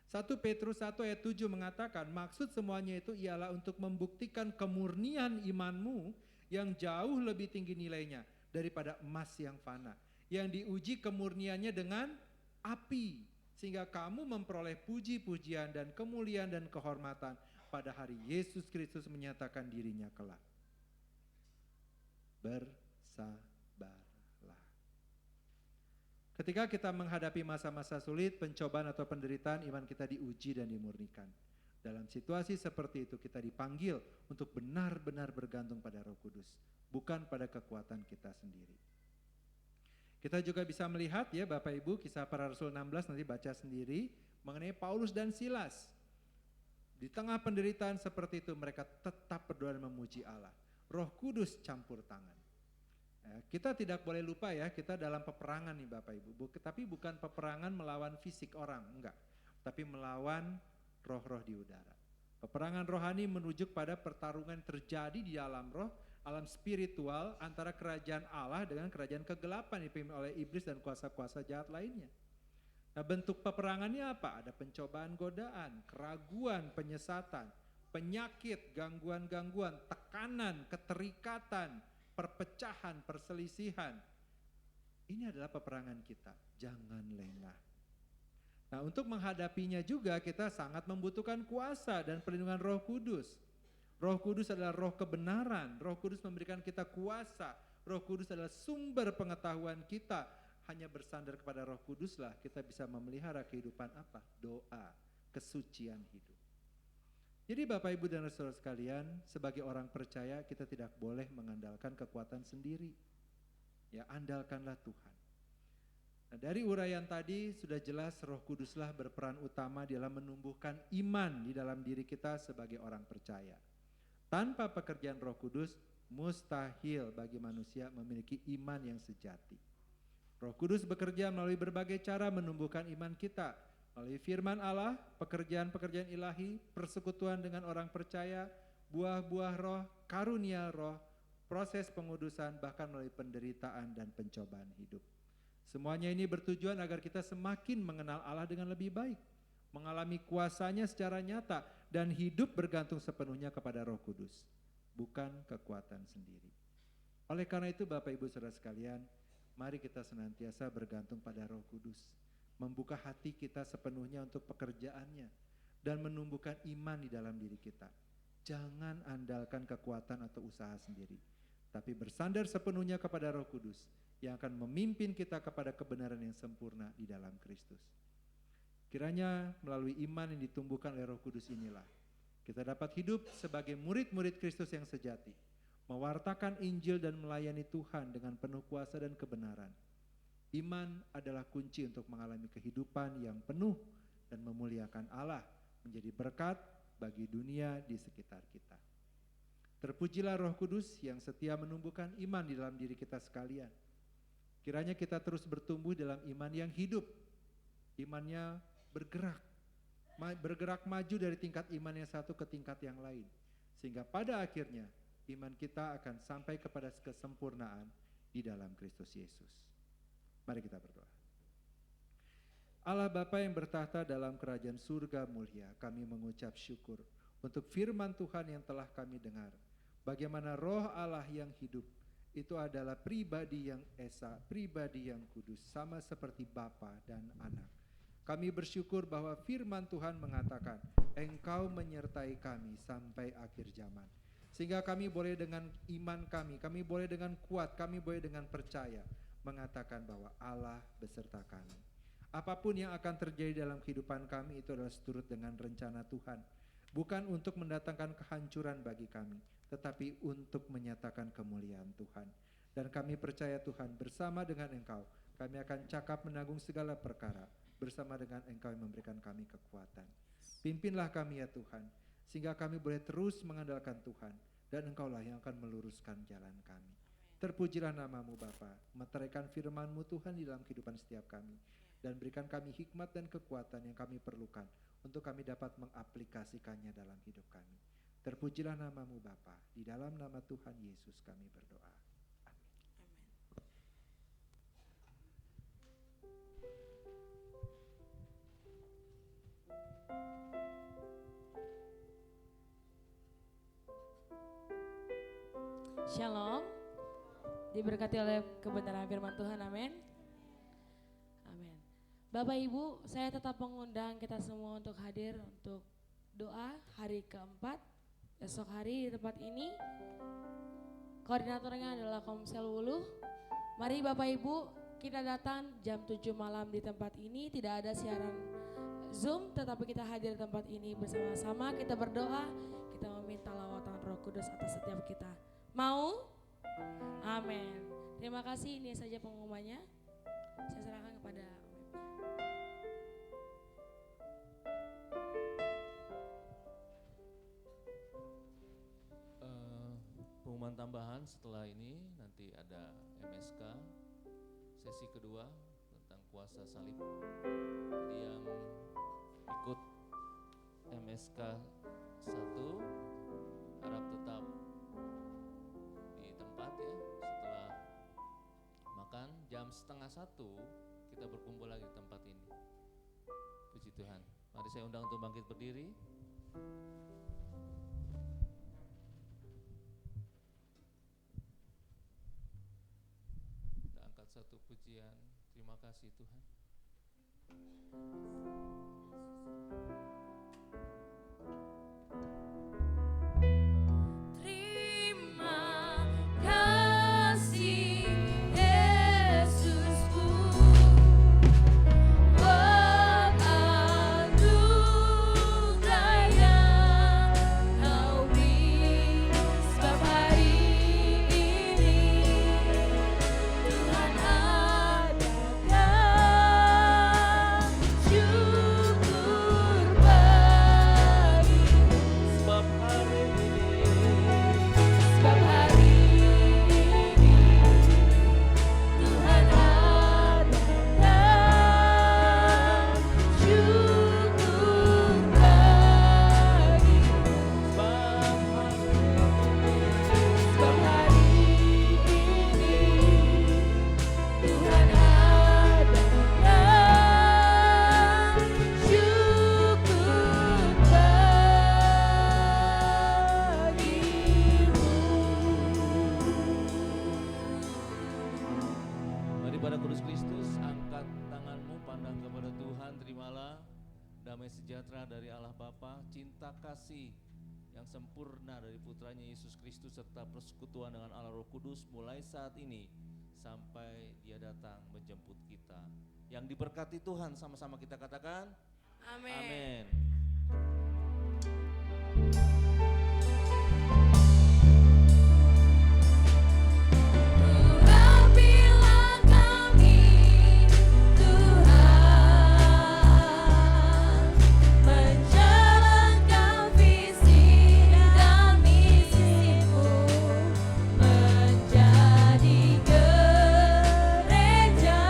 1 Petrus 1 ayat 7 mengatakan, maksud semuanya itu ialah untuk membuktikan kemurnian imanmu yang jauh lebih tinggi nilainya daripada emas yang fana, yang diuji kemurniannya dengan api, sehingga kamu memperoleh puji-pujian dan kemuliaan dan kehormatan pada hari Yesus Kristus menyatakan dirinya kelak. Bersabarlah. Ketika kita menghadapi masa-masa sulit, pencobaan atau penderitaan, iman kita diuji dan dimurnikan. Dalam situasi seperti itu kita dipanggil untuk benar-benar bergantung pada Roh Kudus, bukan pada kekuatan kita sendiri. Kita juga bisa melihat ya Bapak Ibu, Kisah Para Rasul 16, nanti baca sendiri, mengenai Paulus dan Silas. Di tengah penderitaan seperti itu mereka tetap berdoa dan memuji Allah. Roh Kudus campur tangan. Kita tidak boleh lupa ya, kita dalam peperangan nih Bapak Ibu, tapi bukan peperangan melawan fisik orang, enggak, tapi melawan roh-roh di udara. Peperangan rohani menuju pada pertarungan terjadi di alam roh, alam spiritual antara kerajaan Allah dengan kerajaan kegelapan dipimpin oleh iblis dan kuasa-kuasa jahat lainnya. Nah bentuk peperangannya apa? Ada pencobaan godaan, keraguan, penyesatan, penyakit, gangguan-gangguan, tekanan, keterikatan, perpecahan, perselisihan. Ini adalah peperangan kita, jangan lengah. Nah untuk menghadapinya juga kita sangat membutuhkan kuasa dan perlindungan Roh Kudus. Roh Kudus adalah roh kebenaran, Roh Kudus memberikan kita kuasa, Roh Kudus adalah sumber pengetahuan kita. Hanya bersandar kepada Roh Kuduslah kita bisa memelihara kehidupan apa? Doa, kesucian hidup. Jadi Bapak Ibu dan Saudara sekalian, sebagai orang percaya kita tidak boleh mengandalkan kekuatan sendiri. Ya, andalkanlah Tuhan. Nah, dari uraian tadi sudah jelas Roh Kuduslah berperan utama dalam menumbuhkan iman di dalam diri kita sebagai orang percaya. Tanpa pekerjaan Roh Kudus, mustahil bagi manusia memiliki iman yang sejati. Roh Kudus bekerja melalui berbagai cara menumbuhkan iman kita, melalui firman Allah, pekerjaan-pekerjaan ilahi, persekutuan dengan orang percaya, buah-buah roh, karunia roh, proses pengudusan, bahkan melalui penderitaan dan pencobaan hidup. Semuanya ini bertujuan agar kita semakin mengenal Allah dengan lebih baik, mengalami kuasanya secara nyata, dan hidup bergantung sepenuhnya kepada Roh Kudus, bukan kekuatan sendiri. Oleh karena itu Bapak Ibu Saudara sekalian, mari kita senantiasa bergantung pada Roh Kudus, membuka hati kita sepenuhnya untuk pekerjaannya, dan menumbuhkan iman di dalam diri kita. Jangan andalkan kekuatan atau usaha sendiri, tapi bersandar sepenuhnya kepada Roh Kudus yang akan memimpin kita kepada kebenaran yang sempurna di dalam Kristus. Kiranya melalui iman yang ditumbuhkan oleh Roh Kudus inilah kita dapat hidup sebagai murid-murid Kristus yang sejati, mewartakan Injil dan melayani Tuhan dengan penuh kuasa dan kebenaran. Iman adalah kunci untuk mengalami kehidupan yang penuh dan memuliakan Allah, menjadi berkat bagi dunia di sekitar kita. Terpujilah Roh Kudus yang setia menumbuhkan iman di dalam diri kita sekalian. Kiranya kita terus bertumbuh dalam iman yang hidup, imannya bergerak maju dari tingkat iman yang satu ke tingkat yang lain, sehingga pada akhirnya iman kita akan sampai kepada kesempurnaan di dalam Kristus Yesus. Mari kita berdoa. Allah Bapa yang bertahta dalam kerajaan surga mulia, kami mengucap syukur untuk firman Tuhan yang telah kami dengar. Bagaimana Roh Allah yang hidup itu adalah pribadi yang esa, pribadi yang kudus, sama seperti Bapa dan Anak. Kami bersyukur bahwa firman Tuhan mengatakan, Engkau menyertai kami sampai akhir zaman. Sehingga kami boleh dengan iman kami boleh dengan kuat, kami boleh dengan percaya mengatakan bahwa Allah beserta kami. Apapun yang akan terjadi dalam kehidupan kami itu adalah seturut dengan rencana Tuhan. Bukan untuk mendatangkan kehancuran bagi kami, tetapi untuk menyatakan kemuliaan Tuhan. Dan kami percaya Tuhan, bersama dengan Engkau, kami akan cakap menanggung segala perkara. Bersama dengan Engkau yang memberikan kami kekuatan. Pimpinlah kami ya Tuhan, sehingga kami boleh terus mengandalkan Tuhan. Dan Engkaulah yang akan meluruskan jalan kami. Terpujilah nama-Mu Bapa, meteraikan firman-Mu Tuhan di dalam kehidupan setiap kami. Dan berikan kami hikmat dan kekuatan yang kami perlukan untuk kami dapat mengaplikasikannya dalam hidup kami. Terpujilah nama-Mu Bapa, di dalam nama Tuhan Yesus kami berdoa. Shalom. Diberkati oleh kebenaran firman Tuhan, amin. Amin. Bapak Ibu, saya tetap mengundang kita semua untuk hadir untuk doa hari keempat esok hari di tempat ini. Koordinatornya adalah Komsel Wuluh. Mari Bapak Ibu, kita datang jam 7 malam di tempat ini. Tidak ada siaran Zoom, tetapi kita hadir di tempat ini bersama-sama. Kita berdoa, kita meminta lawatan Roh Kudus atas setiap kita. Mau? Amin. Terima kasih, ini saja pengumumannya. Saya serahkan kepada pengumuman tambahan setelah ini nanti ada MSK sesi kedua tentang kuasa salib. Jadi yang ikut MSK 1 harap tetap di tempat ya. Setelah makan jam 12:30 kita berkumpul lagi di tempat ini. Puji Tuhan. Mari saya undang untuk bangkit berdiri. Kita angkat satu pujian. Terima kasih Tuhan. Terima kasih Yesusku, buat anugerah yang Kau beri. Sebab hari ini Tuhan adakan syukur. darah kudus Kristus, angkat tanganmu, pandang kepada Tuhan, terimalah damai sejahtera dari Allah Bapa, cinta kasih yang sempurna dari putranya Yesus Kristus serta persekutuan dengan Allah Roh Kudus mulai saat ini sampai Dia datang menjemput kita. Yang diberkati Tuhan sama-sama kita katakan Amin. amin. Urapilah kami, Tuhan, menjalankan visi dan misimu, menjadi gereja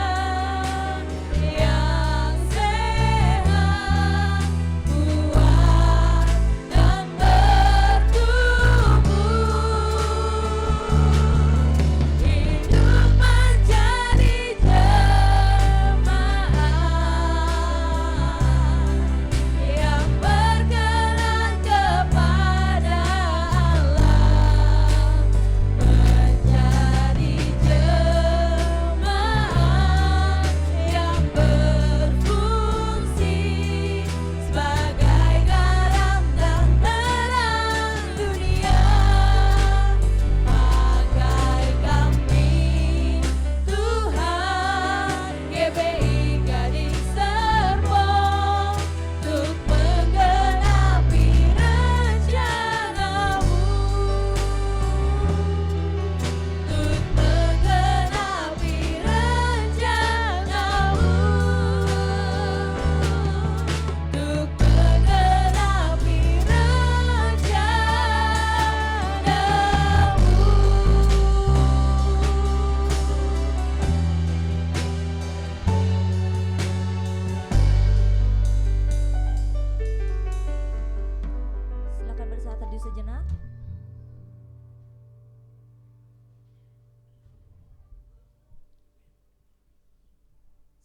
yang sehat, kuat, dan bertumbuh. Hidup menjadi jemaat yang berkenan kepada Allah, menjadi jemaat yang berfungsi sebagai garam dan terang dunia. Pakai kami, Tuhan, GBI Gading Serpong, untuk menggenapi rencana-Mu, untuk menggenapi rencana-Mu, untuk menggenapi Silakan bersaat teduh sejenak.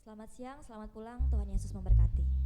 Selamat siang, selamat pulang. Tuhan Yesus memberkati.